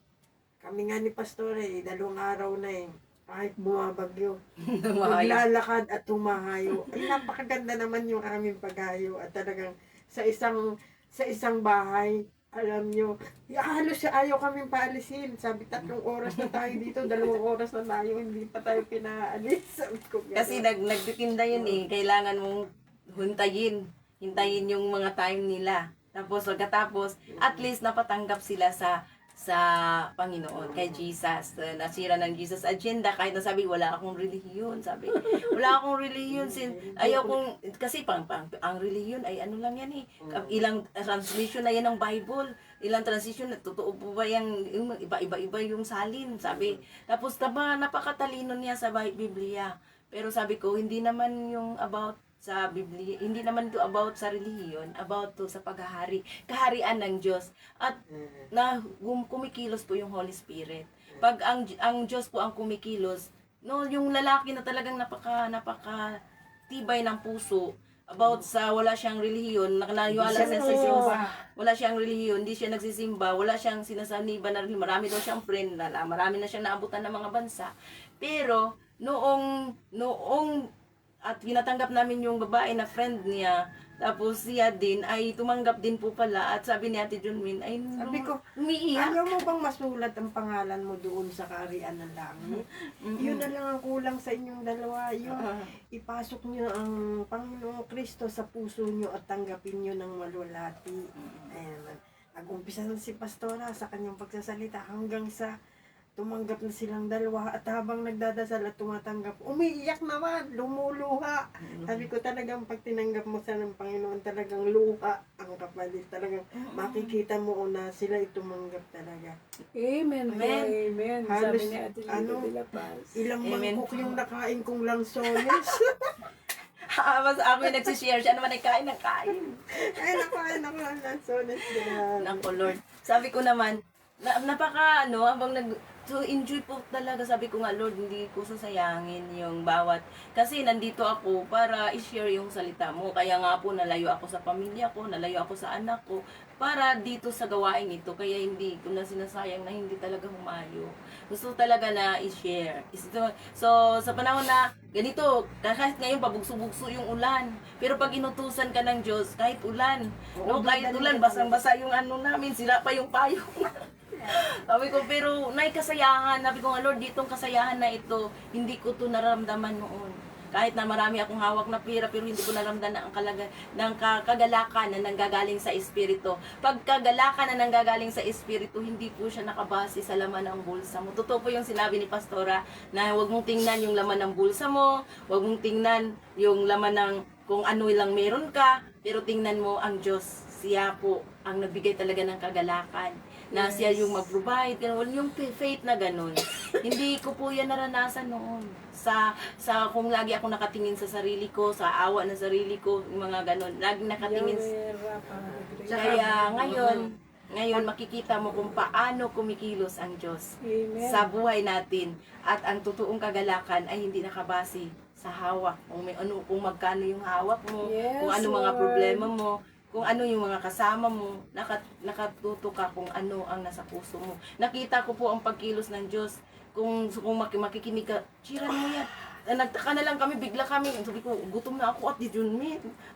Kami nga ni Pastor 2 araw na kahit bumabagyo. Naglalakad at humahayo. Ay, napakaganda naman yung aming paghayo. At talagang sa isang bahay, alam nyo, halos ayaw kaming paalisin. Sabi, 3 oras na tayo dito, 2 oras na tayo, hindi pa tayo pinaalis. Sabi ko, gano'n. Kasi nagtitinda yun eh. Kailangan mong hintayin yung mga time nila. Tapos pagkatapos, at least napatanggap sila sa Panginoon, kay Jesus. Nasira ng Jesus agenda kahit nasabi wala akong relihiyon, sabi. Wala akong relihiyon kasi ang relihiyon ay ano lang yan eh. Ilang translation na yan ng Bible. Ilang translation na totoo po ba yung iba-iba yung salin, sabi. Tapos napakatalino niya sa Biblia. Pero sabi ko, hindi naman yung about sa Biblia, hindi naman to about sa relihiyon, about to sa paghahari, kaharian ng Diyos. At kumikilos po yung Holy Spirit. Pag ang Diyos po ang kumikilos, no, yung lalaki na talagang napaka tibay ng puso, about sa wala siyang relihiyon, nakaniwala sa Diyos, wala siyang relihiyon, hindi siya nagsisimba, wala siyang sinasaniba na relihiyon, marami daw siyang friend, marami na siyang naabutan ng mga bansa. Pero noong at ginatanggap namin yung babae na friend niya. Tapos siya din ay tumanggap din po pala. At sabi ni Ate Junmin ay Sabi ko, umiiyak. ayaw mo bang masulat ang pangalan mo doon sa kaharian ng langit? Yun na lang ang kulang sa inyong dalawa. Yung ipasok nyo ang Panginoong Kristo sa puso nyo at tanggapin nyo ng malulati. Ayan. Nag-umpisa na si Pastora sa kanyang pagsasalita hanggang sa tumanggap na silang dalawa at habang nagdadasal at tumatanggap, umiiyak naman, lumuluha. Sabi ko talagang pag tinanggap mo sa ng Panginoon, talagang luha ang kapalit. Talagang makikita mo na sila tumanggap talaga. Amen. Amen. Amen. Halos, Sabi ni Ate Lita de la Paz. Ilang Amen. mangkok yung nakain kong langsones. Mas ako yung nagsishare, siya naman ay kain ng kain. Ay, nakain ako ng langsones. Grabe. Nako Lord. Sabi ko naman, napaka habang so enjoy po talaga, sabi ko nga Lord, hindi ko sasayangin yung bawat, kasi nandito ako para i-share yung salita mo, kaya nga po nalayo ako sa pamilya ko, nalayo ako sa anak ko, para dito sa gawain ito, kaya hindi ko na sinasayang na hindi talaga humayo. Gusto talaga na i-share. So sa panahon na ganito, kahit ngayon pabugso-bugso yung ulan, pero pag inutusan ka ng Diyos, kahit ulan, no, kahit ulan, basang-basa yung ano namin, sila pa yung payong. Sabi ko, pero kasayahan. Sabi ko nga, Lord, ditong kasayahan na ito, hindi ko to naramdaman noon. Kahit na marami akong hawak na pera, pero hindi ko naramdaman ng kagalakan na nanggagaling sa Espiritu. Pag kagalakan na nanggagaling sa Espiritu, hindi po siya nakabase sa laman ng bulsa mo. Totoo po yung sinabi ni Pastora, na huwag mong tingnan yung laman ng bulsa mo, huwag mong tingnan yung laman ng kung ano lang meron ka, pero tingnan mo ang Diyos. Siya po ang nagbigay talaga ng kagalakan. na siya yung mag-provide, ganun, yung faith na ganun. Hindi ko po yan naranasan noon. Sa kung lagi ako nakatingin sa sarili ko, sa awa ng sarili ko, yung mga ganun, lagi nakatingin. Kaya ngayon makikita mo kung paano kumikilos ang Diyos Amen. sa buhay natin, at ang totoong kagalakan ay hindi nakabase sa hawak, kung magkano yung hawak mo, Yes, kung ano mga Lord. problema mo, kung ano yung mga kasama mo, nakatuto ka kung ano ang nasa puso mo. Nakita ko po ang pagkilos ng Diyos. Kung makikinig ka, chiran mo yan. Nagtaka na lang kami, bigla kami, sabi ko, gutom na ako at di yun,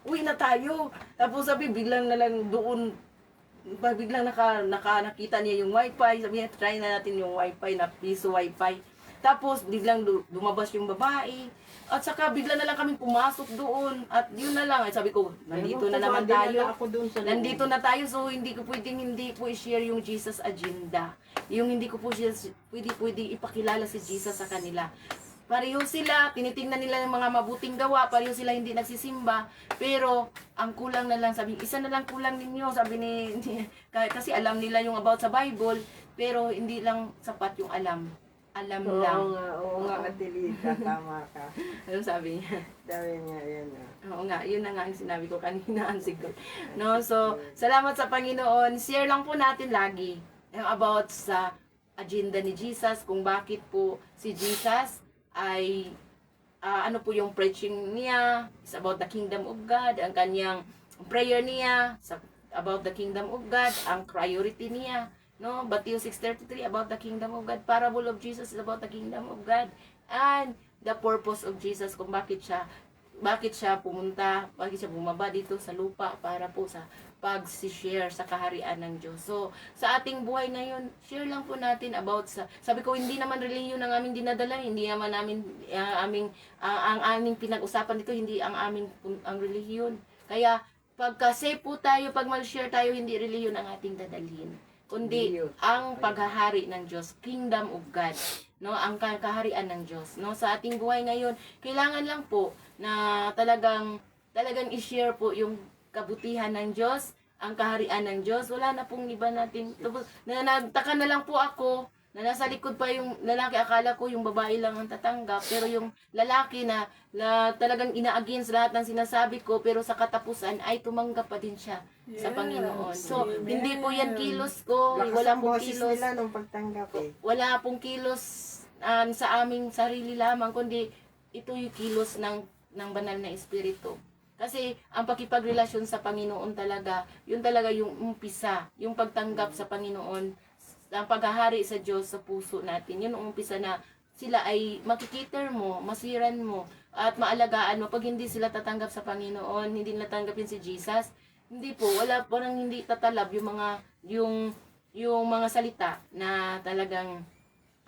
uwi na tayo. Tapos sabi, biglang na lang doon, biglang nakita niya yung wifi, sabi niya, try na natin yung wifi, na piso wifi. Tapos biglang lumabas yung babae, at saka bigla na lang kami pumasok doon, at yun na lang, ay sabi ko, nandito na naman tayo, nandito na tayo, so hindi ko hindi po i-share yung Jesus agenda, yung hindi ko po siya pwede ipakilala si Jesus sa kanila. Pareho sila, tinitingnan nila yung mga mabuting gawa, pareho sila hindi nagsisimba, pero ang kulang na lang, sabi, isa na lang kulang ninyo, sabi kasi alam nila yung about sa Bible, pero hindi lang sapat yung alam lang. Oo nga, Adelita, tama ka. Ano sabi niya? Sabi niya, yan na. Oo nga, yun na nga ang sinabi ko kanina, ang sigol. No, so, salamat sa Panginoon. Share lang po natin lagi about sa agenda ni Jesus, kung bakit po si Jesus ay ano po yung preaching niya is about the kingdom of God, ang kanyang prayer niya about the kingdom of God, ang priority niya, no? Matthew 6:33 about the kingdom of God, parable of Jesus is about the kingdom of God, and the purpose of Jesus, kung bakit siya pumunta, bakit siya bumaba dito sa lupa para po sa pag-share sa kaharian ng Diyos. So, sa ating buhay ngayon, share lang po natin about sabi ko, hindi naman relihiyon ang aming dinadala, hindi naman namin, ang aming pinag-usapan dito, hindi ang relihiyon. Kaya, pagka-save po tayo, pag mag-share tayo, hindi relihiyon ang ating dadalhin, kundi ang paghahari ng Diyos, kingdom of God, no, ang kaharian ng Diyos, no, sa ating buhay ngayon. Kailangan lang po na talagang i-share po yung kabutihan ng Diyos, ang kaharian ng Diyos. Wala na pong iba natin. Nagtaka na lang po ako na nasa likod pa yung lalaki, akala ko yung babae lang ang tatanggap, pero yung lalaki na talagang ina-against lahat ng sinasabi ko, pero sa katapusan ay tumanggap pa din siya sa Panginoon. So, Amen. hindi po yan kilos ko, Lakas wala ang pong boses kilos, nila nung pagtanggap wala pong kilos sa aming sarili lamang, kundi ito yung kilos ng banal na espiritu. Kasi ang pakipagrelasyon sa Panginoon talaga, yun talaga yung umpisa, yung pagtanggap sa Panginoon, ang paghahari sa Diyos sa puso natin. Yun ang umpisa na sila ay makikiter mo, masiran mo, at maalagaan mo. Pag hindi sila tatanggap sa Panginoon, hindi nila tanggapin si Jesus, hindi po, parang hindi tatalab yung mga salita na talagang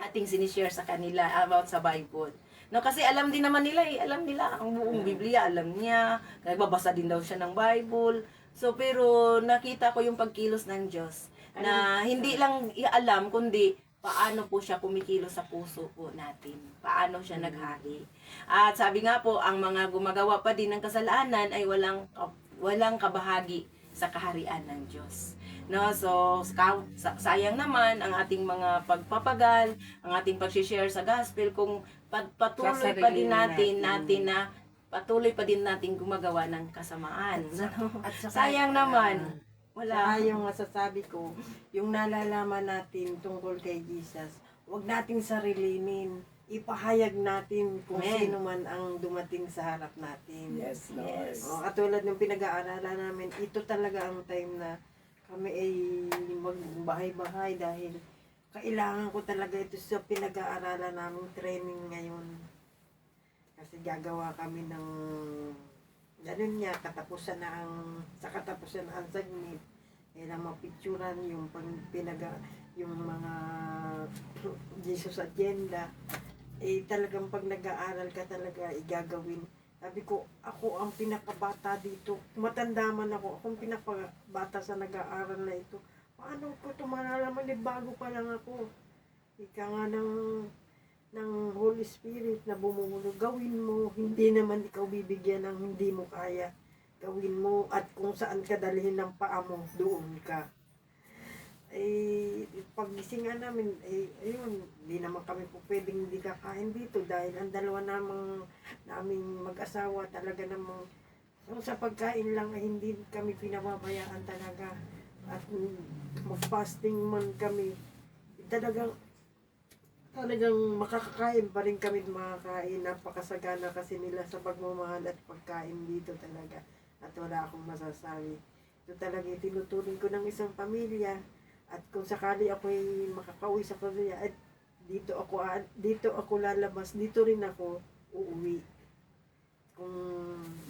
ating sinishare sa kanila about sa Bible. No, kasi alam din naman nila alam nila ang buong Biblia, alam niya, nagbabasa din daw siya ng Bible. So, pero nakita ko yung pagkilos ng Diyos na hindi lang ialam, kundi paano po siya kumikilos sa puso po natin. Paano siya naghari. At sabi nga po, ang mga gumagawa pa din ng kasalanan ay walang kabahagi sa kaharian ng Diyos. No, so sayang naman ang ating mga pagpapagal, ang ating pag-share sa gospel kung patuloy pa din natin gumagawa ng kasamaan. At saka, Sayang naman. Wala. Saka yung masasabi ko, yung nalalaman natin tungkol kay Jesus, huwag nating sarilinin. Ipahayag natin kung Amen. sino man ang dumating sa harap natin. Yes, Lord. Katulad ng pinag-aaralan namin, ito talaga ang time na kami ay magbahay-bahay dahil kailangan ko talaga ito sa pinag-aaralan naming training ngayon. Kasi gagawa kami ng ganun niya, sa katapusan na ang segment, kailangan mapicturan yung yung mga Jesus agenda. Talagang pag nag-aaral ka talaga, igagawin. Sabi ko, ako ang pinakabata dito. Matanda man ako, akong pinakabata sa nag-aaral na ito. Paano ko ito malalaman? Bago pa lang ako. Ika nga ng Holy Spirit na bumulog. Gawin mo, hindi naman ikaw bibigyan ng hindi mo kaya. Gawin mo, at kung saan ka dalhin ng paa mo, doon ka. paggisingan namin, ayun, hindi naman kami po pwedeng hindi kakain dito dahil ang dalawa naming mag-asawa talaga namang sa pagkain lang ay hindi kami pinababayaan talaga. At mag-fasting man kami, talagang makakakain pa rin kami makakain. Napakasagana kasi nila sa pagmamahal at pagkain dito talaga. At wala akong masasabi. Ito talaga tinuturing ko ng isang pamilya. At kung sakali ako'y makakauwi sa pamilya, at dito ako lalabas, dito rin ako uuwi. Kung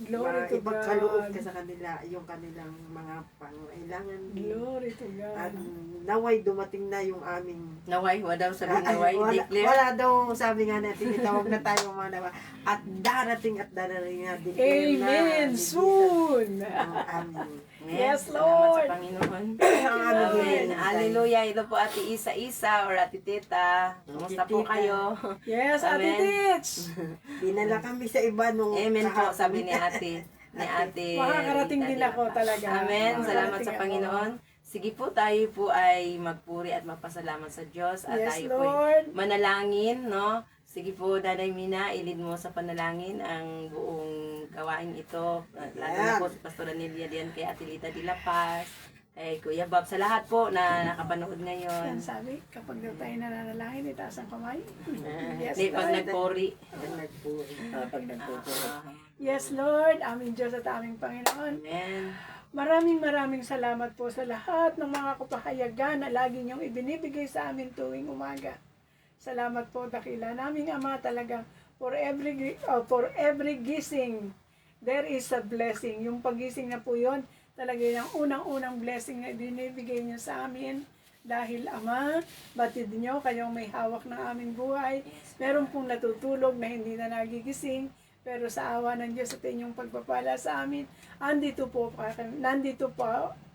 Glory to ipagkaloob God. ka sa kanila, yung kanilang mga pangailangan. Glory to At God. naway dumating na yung aming Naway, daw sabi naway, declare. wala daw sabi nga natin, itawag na tayo mga nawa. At darating na, declare na. Amen. ni Jesus Soon. ang aming Yes, Salamat Lord. sa Panginoon. ang aming Amen. hinihintay. Hallelujah. Ito po Ate Isa-Isa or Ate Tita. Kumusta po Tita. kayo? Yes, Ate Amen. Tits. Dinala kami sa iba nung Amen po, kahapon. sabi ni Ate. Ni Ate. Makakarating Rita din de la ako Paz. talaga. Amen. Salamat Makakarating sa ako. Panginoon. Sige po, tayo po ay magpuri at magpasalamat sa Diyos. At Yes, tayo po ay Lord. manalangin, no? Sige po, Nanay Mina, ilid mo sa panalangin ang buong gawain ito. Lalo na po sa Pastora Nelia diyan kay Ate Rita de la Paz, kay Kuya Bob, sa lahat po na nakapanood ngayon. Yan sabi, kapag daw tayo nananalangin, itaas ang kamay. Yes, Hindi, pag Lord. nagpuri. Nagpuri. Pag nagpupo. Ah, Yes, Lord, aming Diyos at aming Panginoon. Amen. Maraming salamat po sa lahat ng mga kapahayagan na lagi niyong ibinibigay sa amin tuwing umaga. Salamat po, dakila naming Ama, talagang for every gising, there is a blessing. Yung pagising na po yun, talaga yung unang-unang blessing na ibinibigay niyo sa amin. Dahil Ama, batid niyo kayong may hawak ng aming buhay. Meron pong natutulog na hindi na nagigising. Pero sa awa ng Diyos at inyong pagpapala sa amin, nandito po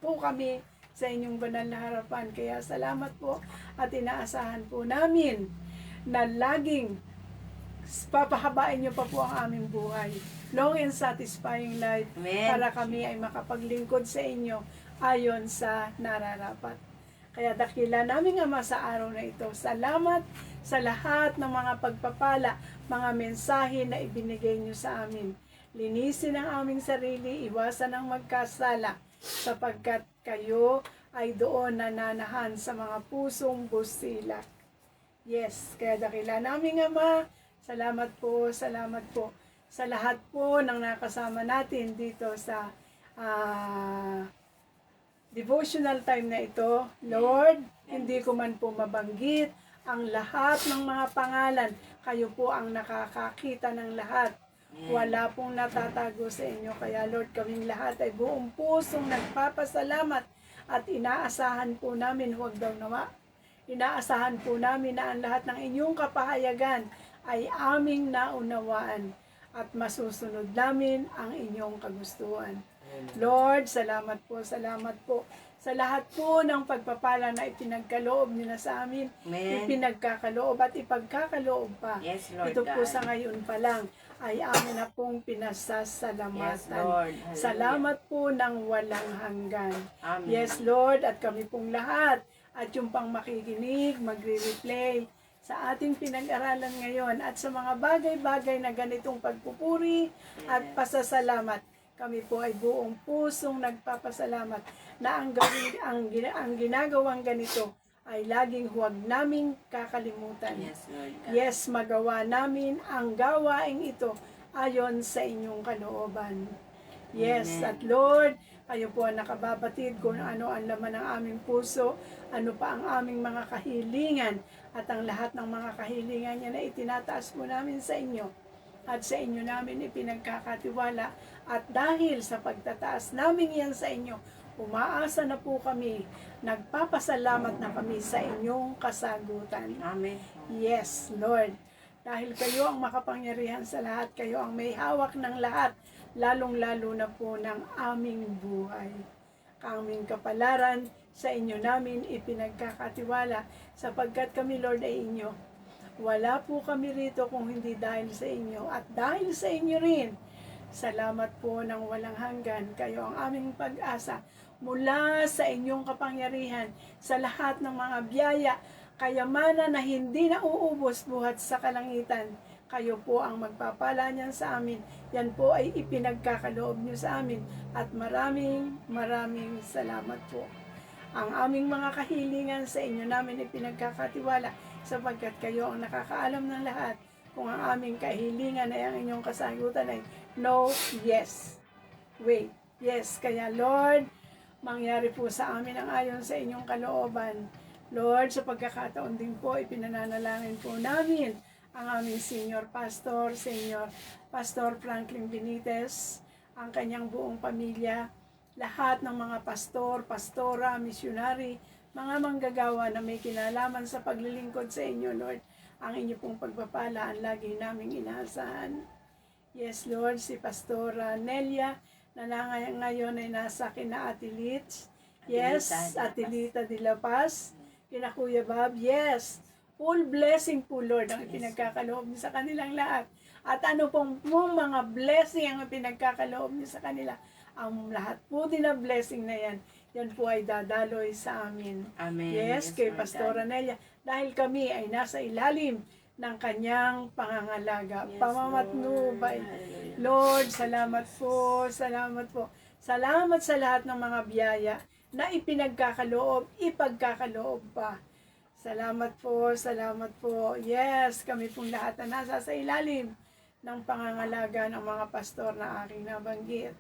kami sa inyong banal na harapan. Kaya salamat po at inaasahan po namin na laging papahabain niyo pa po ang aming buhay. Long and satisfying life Amen. para kami ay makapaglingkod sa inyo ayon sa nararapat. Kaya dakila naming Ama sa araw na ito. Salamat sa lahat ng mga pagpapala, mga mensahe na ibinigay niyo sa amin. Linisin ang aming sarili, iwasan ang magkasala, sapagkat kayo ay doon nananahan sa mga pusong busilak. Yes, kaya dakila naming Ama, salamat po sa lahat po ng nakasama natin dito sa devotional time na ito. Lord, hindi ko man po mabanggit ang lahat ng mga pangalan. Kayo po ang nakakakita ng lahat. Wala pong natatago sa inyo. Kaya Lord, kaming lahat ay buong pusong nagpapasalamat at inaasahan po namin, huwag daw nawa, inaasahan po namin na ang lahat ng inyong kapahayagan ay aming naunawaan at masusunod namin ang inyong kagustuhan. Lord, salamat po sa lahat po ng pagpapala na ipinagkaloob niyo na sa amin, Amen. ipinagkakaloob at ipagkakaloob pa. Yes, Lord Ito po God. sa ngayon pa lang ay amin na pong Yes, pinasasalamatan. Lord. Hallelujah. Salamat po ng walang hanggan. Amen. Yes, Lord, at kami pong lahat, at yung pang makikinig, magre-replay sa ating pinag-aralan ngayon at sa mga bagay-bagay na ganitong pagpupuri at pasasalamat. Kami po ay buong pusong nagpapasalamat na ang ginagawang ganito ay laging huwag naming kakalimutan. Yes, Lord God. Yes, magawa namin ang gawaing ito ayon sa inyong kalooban. Yes, Amen. at Lord, kayo po ang nakababatid kung ano ang laman ng aming puso, ano pa ang aming mga kahilingan, at ang lahat ng mga kahilingan niya na itinataas po namin sa inyo. At sa inyo namin ipinagkakatiwala. At dahil sa pagtataas namin yan sa inyo, umaasa na po kami, nagpapasalamat na kami sa inyong kasagutan. Amen. Yes, Lord. Dahil kayo ang makapangyarihan sa lahat, kayo ang may hawak ng lahat, lalong-lalo na po ng aming buhay. Kaming kapalaran sa inyo namin ipinagkakatiwala, sapagkat kami, Lord, ay inyo. Wala po kami rito kung hindi dahil sa inyo, at dahil sa inyo rin. Salamat po ng walang hanggan. Kayo ang aming pag-asa. mula sa inyong kapangyarihan, sa lahat ng mga biyaya, kayamanan na hindi na uubos buhat sa kalangitan. Kayo po ang magpapala niyan sa amin. Yan po ay ipinagkakaloob niyo sa amin. At maraming salamat po. Ang aming mga kahilingan sa inyo namin ipinagkakatiwala sapagkat kayo ang nakakaalam ng lahat. Kung ang aming kahilingan ay ang inyong kasagutan ay no, yes. Wait, yes. Kaya Lord, mangyari po sa amin ang ayon sa inyong kalooban. Lord, sa pagkakataon din po, ipinananalangin po namin ang aming Senior Pastor, Senior Pastor Franklin Benitez, ang kanyang buong pamilya, lahat ng mga pastor, pastora, missionary, mga manggagawa na may kinalaman sa paglilingkod sa inyo, Lord, ang inyo pong pagpapala ang lagi naming inaasahan. Yes, Lord, si Pastora Nelia, na ngayon ay nasa kina Ate Litz. Yes, Ate Lita de la Paz, kina Kuya Bob, yes. Full blessing po, Lord, ang ipinagkakaloob niyo sa kanilang lahat. At ano pong mga blessing ang ipinagkakaloob niyo sa kanila. Ang lahat po din na blessing na yan, yan po ay dadaloy sa amin. Amen. Yes, kay Pastora Nelia. Dahil kami ay nasa ilalim ng kanyang pangangalaga, pamamatnubay. Lord, salamat po, salamat po. Salamat sa lahat ng mga biyaya na ipinagkakaloob, ipagkakaloob pa. Salamat po, salamat po. Yes, kami pong lahat na nasa sa ilalim ng pangangalaga ng mga pastor na aking nabanggit.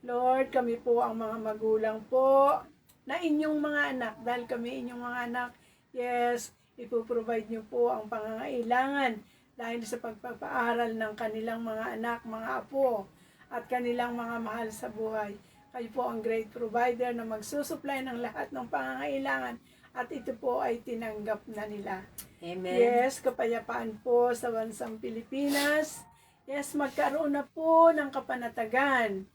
Lord, kami po ang mga magulang po na inyong mga anak. Dahil kami inyong mga anak, yes, ipoprovide niyo po ang pangangailangan dahil sa pagpapaaral ng kanilang mga anak, mga apo, at kanilang mga mahal sa buhay. Kayo po ang great provider na magsusupply ng lahat ng pangangailangan at ito po ay tinanggap na nila. Amen. Yes, kapayapaan po sa bansang Pilipinas. Yes, magkaroon na po ng kapanatagan.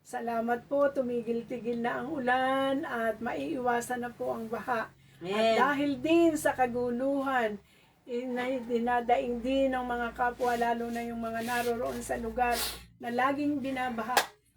Salamat po, tumigil-tigil na ang ulan at maiiwasan na po ang baha. Amen. At dahil din sa kaguluhan, dinadaing din ng mga kapwa, lalo na yung mga naroroon sa lugar na laging binabaha,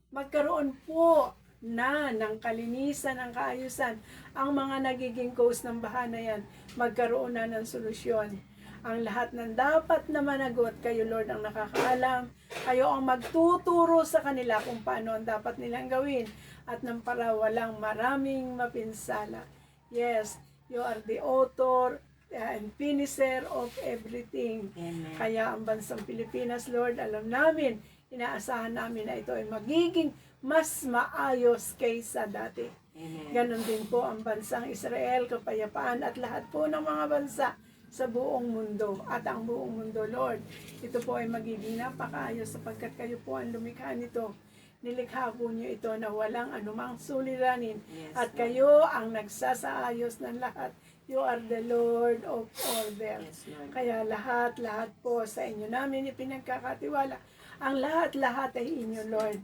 magkaroon po na ng kalinisan, ng kaayusan, ang mga nagiging cause ng baha na yan, magkaroon na ng solusyon. Ang lahat ng dapat na managot, kayo Lord ang nakakaalam, kayo ang magtuturo sa kanila kung paano ang dapat nilang gawin at nang para walang maraming mapinsala. Yes, you are the author and finisher of everything. Amen. Kaya ang bansang Pilipinas, Lord, alam namin, inaasahan namin na ito ay magiging mas maayos kaysa dati. Amen. Ganon din po ang bansang Israel, kapayapaan at lahat po ng mga bansa sa buong mundo at ang buong mundo, Lord. Ito po ay magiging napakaayos sapagkat kayo po ang lumikha nito. Nilikha po niyo ito na walang anumang suliranin Yes, at Lord. kayo ang nagsasaayos ng lahat. You are the Lord of order. Yes, Lord. Kaya lahat po sa inyo namin ipinagkakatiwala. Ang lahat ay inyo, Lord.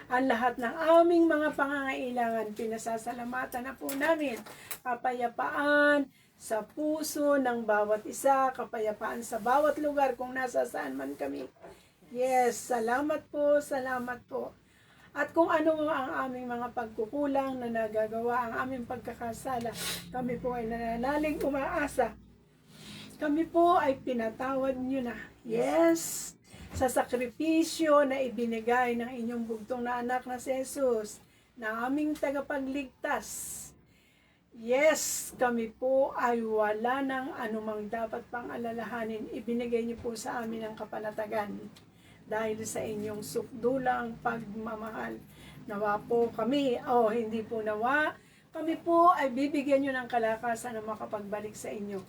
Ang lahat ng aming mga pangangailangan, pinasasalamatan na po namin. Kapayapaan sa puso ng bawat isa, kapayapaan sa bawat lugar kung nasa saan man kami. Yes, salamat po, salamat po. At kung ano ang aming mga pagkukulang na nagagawa, ang aming pagkakasala, kami po ay nananalig umaasa. Kami po ay pinatawad nyo na. Yes, sa sakripisyo na ibinigay ng inyong bugtong na anak na si Jesus, na aming tagapagligtas. Yes, kami po ay wala ng anumang dapat pang alalahanin. Ibinigay niyo po sa amin ang kapanatagan dahil sa inyong sukdulang pagmamahal. Nawa po kami, hindi po nawa, kami po ay bibigyan niyo ng kalakasan na makapagbalik sa inyo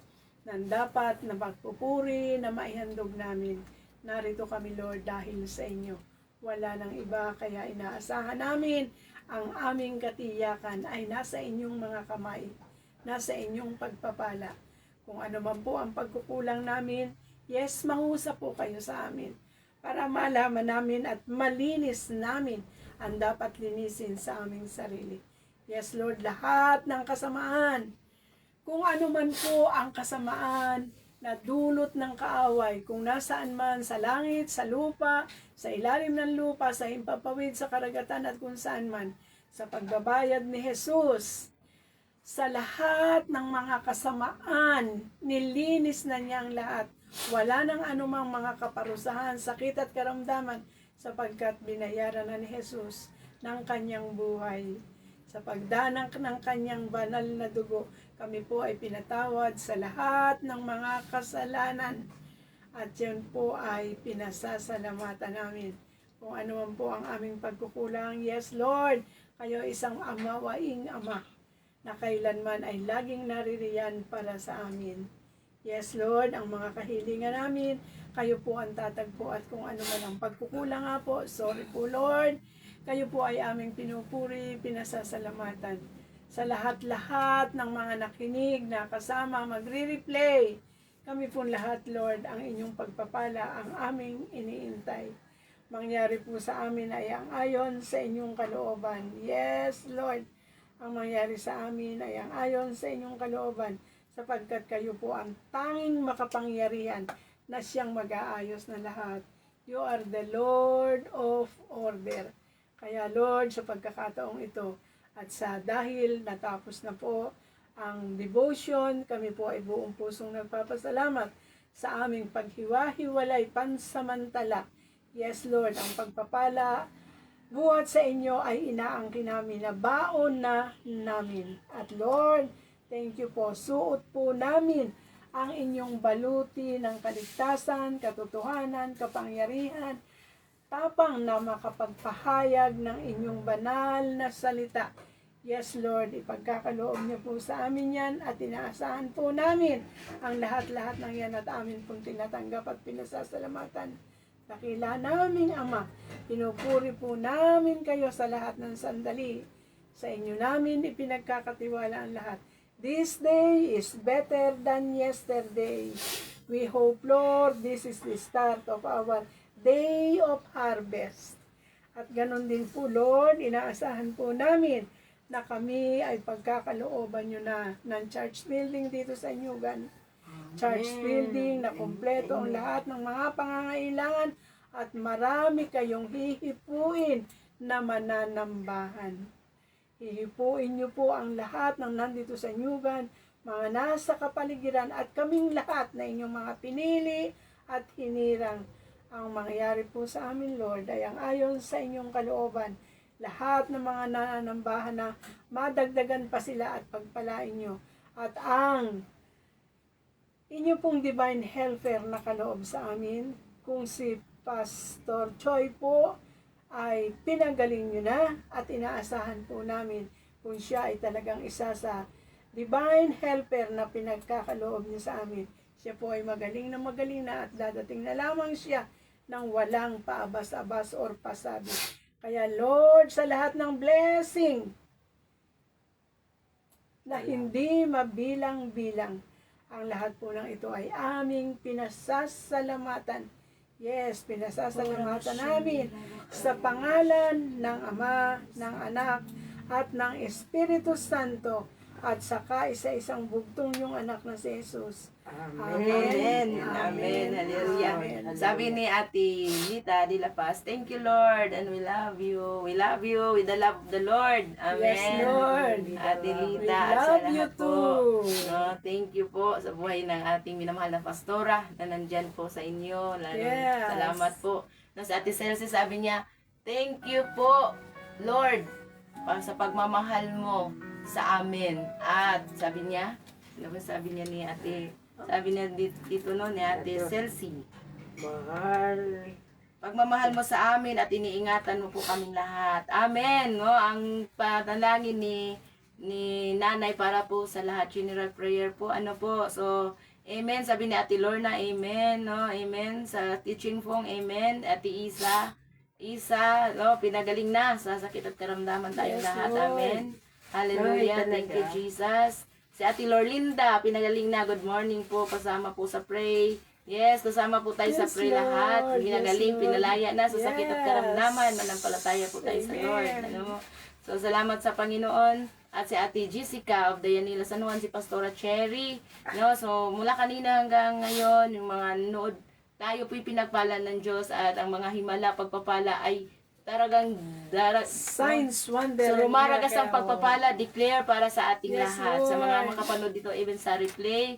ng dapat na pagpupuri na maihandog namin. Narito kami, Lord, dahil sa inyo. Wala nang iba, kaya inaasahan namin ang aming katiyakan ay nasa inyong mga kamay, nasa inyong pagpapala. Kung ano man po ang pagkukulang namin, yes, mangusap po kayo sa amin para malaman namin at malinis namin ang dapat linisin sa aming sarili. Yes, Lord, lahat ng kasamaan, kung ano man po ang kasamaan na dulot ng kaaway, kung nasaan man sa langit, sa lupa, sa ilalim ng lupa, sa himpapawid, sa karagatan at kung saan man, sa pagbabayad ni Jesus. Sa lahat ng mga kasamaan, nilinis na niya ang lahat. Wala nang anumang mga kaparusahan, sakit at karamdaman sapagkat binayaran na ni Jesus ng kanyang buhay. Sa pagdanak ng kanyang banal na dugo, kami po ay pinatawad sa lahat ng mga kasalanan. At yun po ay pinasasalamatan namin. Kung ano man po ang aming pagkukulang, yes Lord, kayo isang amawaing Ama na kailanman ay laging naririyan para sa amin. Yes Lord, ang mga kahilingan namin, kayo po ang tatagpo at kung ano man ang pagkukulang nga po, sorry po Lord, kayo po ay aming pinupuri, pinasasalamatan. Sa lahat-lahat ng mga nakinig na kasama magre-replay, kami po lahat Lord, ang inyong pagpapala ang aming iniintay. Mangyari po sa amin ay ang ayon sa inyong kalooban. Yes Lord, ang mangyari sa amin ay ang ayon sa inyong kalooban, sapagkat kayo po ang tanging makapangyarihan na siyang mag-aayos na lahat. You are the Lord of order. Kaya Lord, sa pagkakataong ito, at sa dahil natapos na po ang devotion, kami po ay buong pusong nagpapasalamat sa aming paghiwa-hiwalay pansamantala. Yes Lord, ang pagpapala buhat sa inyo ay inaangkin namin na baon na namin. At Lord, thank you po. Suot po namin ang inyong baluti ng kaligtasan, katotohanan, kapangyarihan, tapang na makapagpahayag ng inyong banal na salita. Yes Lord, ipagkakaloob niyo po sa amin yan at inaasahan po namin ang lahat-lahat ng yan at amin pong tinatanggap at pinasasalamatan. Dakila naming Ama, pinupuri po namin kayo sa lahat ng sandali. Sa inyo namin ipinagkakatiwala ang lahat. This day is better than yesterday. We hope, Lord, this is the start of our day of harvest. At ganon din po, Lord, inaasahan po namin na kami ay pagkakalooban nyo na ng church building dito sa Inyugan. Church building na kumpleto ang lahat ng mga pangangailangan at marami kayong hihipuin na mananambahan. Hihipuin nyo po ang lahat ng nandito sa Inyugan, mga nasa kapaligiran at kaming lahat na inyong mga pinili at hinirang. Ang mangyayari po sa amin, Lord, ay ang ayon sa inyong kalooban. Lahat ng mga nananambahan na madagdagan pa sila at pagpalain nyo. At ang inyo pong divine helper na kaloob sa amin, kung si Pastor Choi po ay pinagaling nyo na at inaasahan po namin kung siya ay talagang isa sa divine helper na pinagkakaloob niya sa amin. Siya po ay magaling na at dadating na lamang siya ng walang paabas-abas or pasabi. Kaya Lord, sa lahat ng blessing na hindi mabilang-bilang, ang lahat po ng ito ay aming pinasasalamatan. Yes, pinasasalamatan namin sa pangalan ng Ama, ng Anak, at ng Espiritu Santo, at sa kaisa-isang bugtong yung anak na si Jesus. Amen. Amen. Hallelujah. Sabi ni Ate Lita de la Paz, thank you Lord and we love you. We love you with the love of the Lord. Amen. Yes, Lord. Ate We Lita at sa love you lahat po. too. No, thank you po sa buhay ng ating minamahal na pastora na nandyan po sa inyo. Yes. Salamat po. No, sa Ate Celsi sabi niya, thank you po Lord sa pagmamahal mo sa amin. At sabi niya, ano ba sabi niya ni Ate, sabi niya dito no, ni Ate Celsi, Mahal. pagmamahal mo sa amin at iniingatan mo po kaming lahat. Amen. No, ang panalangin ni Nanay para po sa lahat, general prayer po. Ano po? So, amen. Sabi ni Ate Lorna, amen. No, amen. Sa teaching pong, amen. Ate Isa, no, pinagaling na sa sakit at karamdaman tayong Yes, lahat. Lord. Amen. Hallelujah. Ay, Thank you, talaga. Jesus. Si Ate Lorlinda, pinagaling na. Good morning po. Kasama po sa pray. Yes, kasama po tayo sa Yes, pray Lord. lahat. Pinagaling, Yes, Lord. pinalaya na sa sakit at Yes. karamdaman. Manampalataya po tayo sa Amen. Lord. Ano mo? So, salamat sa Panginoon. At si Ate Jessica of Dayanila San Juan, si Pastora Cherry. No? So, mula kanina hanggang ngayon, yung mga nanood, tayo po'y pinagpala ng Diyos at ang mga himala, pagpapala ay talagang Signs, wonder, So, and rumaragas ang miracle. pagpapala, declare para sa ating Yes, lahat. Sa mga Lord. makapanood dito, even sa replay,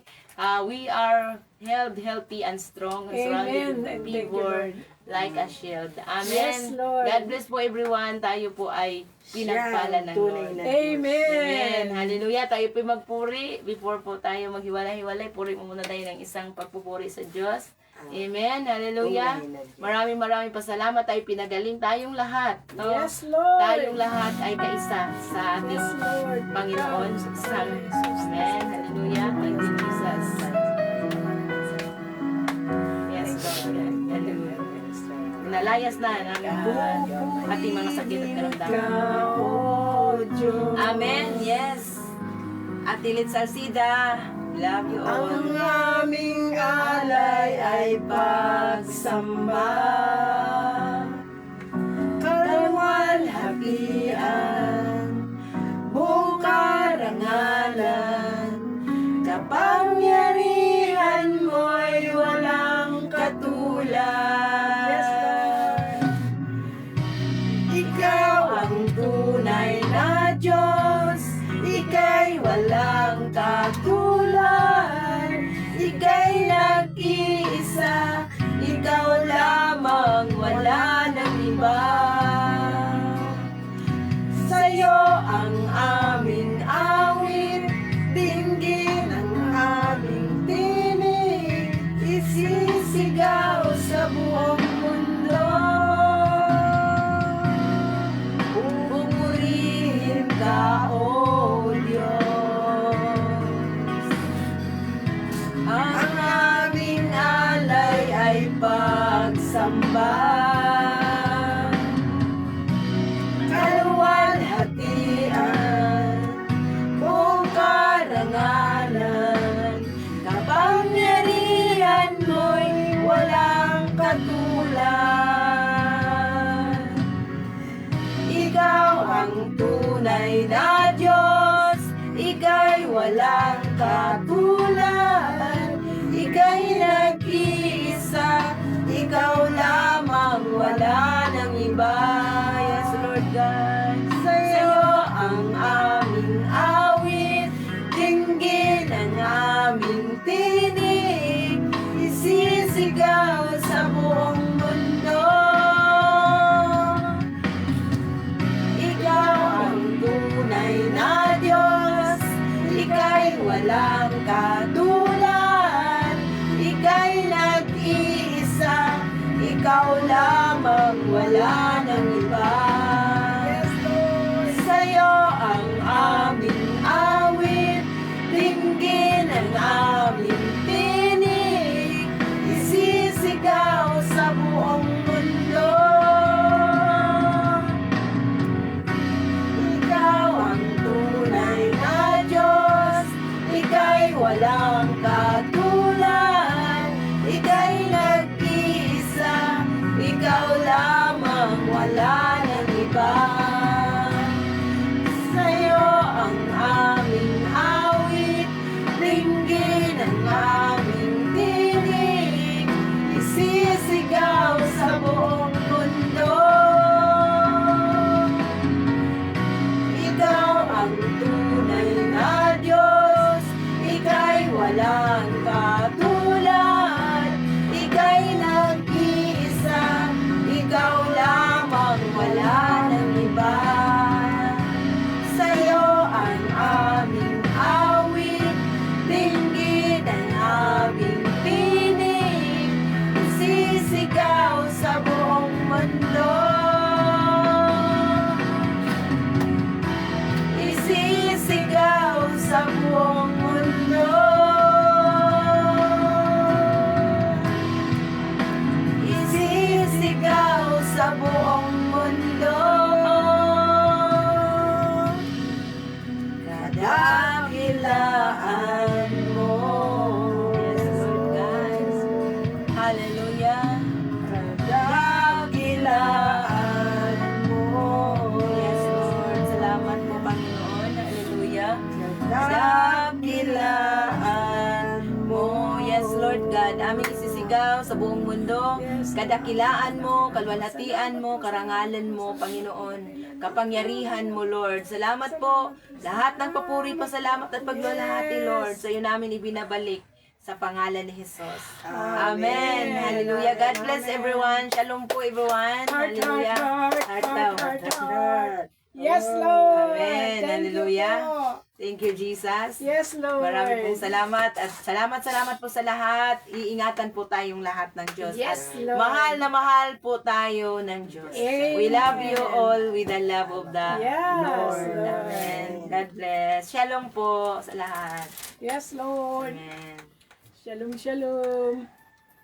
we are held, healthy, and strong, and surrounded Amen. with And thank you, favor Lord. like a shield. Amen. Yes, Lord. God bless po everyone. Tayo po ay pinagpala ng tunay Lord. na Amen. Amen. Hallelujah. Tayo po magpuri. Before po tayo maghiwalay-hiwalay, puri mo muna tayo ng isang pagpupuri sa Diyos. Amen. Hallelujah. Maraming pasalamat. Tayo pinagaling tayong lahat. No? Yes, Lord. Tayong lahat ay kaisa sa ating Yes, Lord. Panginoon. Amen. Hallelujah. Thank you, Jesus. Yes, Lord. Hallelujah. Nalayas na ng ating mga sakit at karamdaman. Amen. Yes. Ate Lit Salcida, love you all. Ang aming alay ay pagsamba, kaluwalhatian, buong karangalan, kapangyarihan mo'y walang katulad. Yes, Lord. Ikaw ang tunay na Diyos, ika'y walang katulad, ika'y nag-iisa, ikaw lamang, wala nang iba. Sa'yo ang aming awit, dinggin ang aming tinig, isisigaw sa buong mundo. Pupurihin ka, O Diyos. Ang aming alay ay pagsamba, kaluwalhatian, buong karangalan, kapangyarihan mo'y walang katulad. Ikaw ang tunay na Diyos, ika'y walang katulad, ika'y nag-iisa, ikaw lamang, wala nang iba. Yes, Lord God. Sa'yo ang aming awit, dinggin ang aming tinig, isisigaw sa buong mundo. Ikaw ang tunay na Diyos, ika'y walang katulad, ika'y nag-iisa, ikaw lamang, wala nang iba. Yes, Lord. Sa'yo ang aming awit, dinggin ang aming tinig, isisigaw sa buong mundo. Ikaw ang tunay na Diyos, ika'y walang katulad, ika'y nag-iisa, ikaw lamang, wala nang iba. Sa'yo ang aming awit, dinggin ang aming tinig, isisigaw sa buong mundo. Ikaw ang tunay na Diyos, ika'y walang katulad, ika'y nag-iisa, ikaw lamang, wala nang iba. Sa'yo ang aming awit, dinggin ang aming tinig, isisigaw sa buong mundo. Isisigaw sa buong mundo. Isisigaw sa buong mundo. Kadakilaan mo. Yes, Lord God. Hallelujah. Kadakilaan mo. Yes, Lord. Salamat po, Panginoon. Hallelujah. Kadakilaan Yes, Lord God. Aming isisigaw sumigaw sa buong mundo. Yes. Kadakilaan mo, kalwalhatian mo, karangalan mo, Panginoon. Kapangyarihan mo, Lord. Salamat po. Lahat ng papuri, pasalamat at paglulahati, Lord. Sa iyo namin ibinabalik sa pangalan ni Jesus. Amen. Hallelujah. God bless everyone. Shalom po everyone. Hallelujah. Heart daw. Yes, Lord. Amen. Thank Hallelujah. you po. Thank you, Jesus. Yes, Lord. Maraming pong salamat at salamat po sa lahat. Iingatan po tayong lahat ng Diyos. Yes, At Lord. mahal na mahal po tayo ng Diyos. Amen. We love you all with the love of the Yes, Lord. Lord. Amen. God bless. Shalom po sa lahat. Yes, Lord. Amen. Shalom, shalom.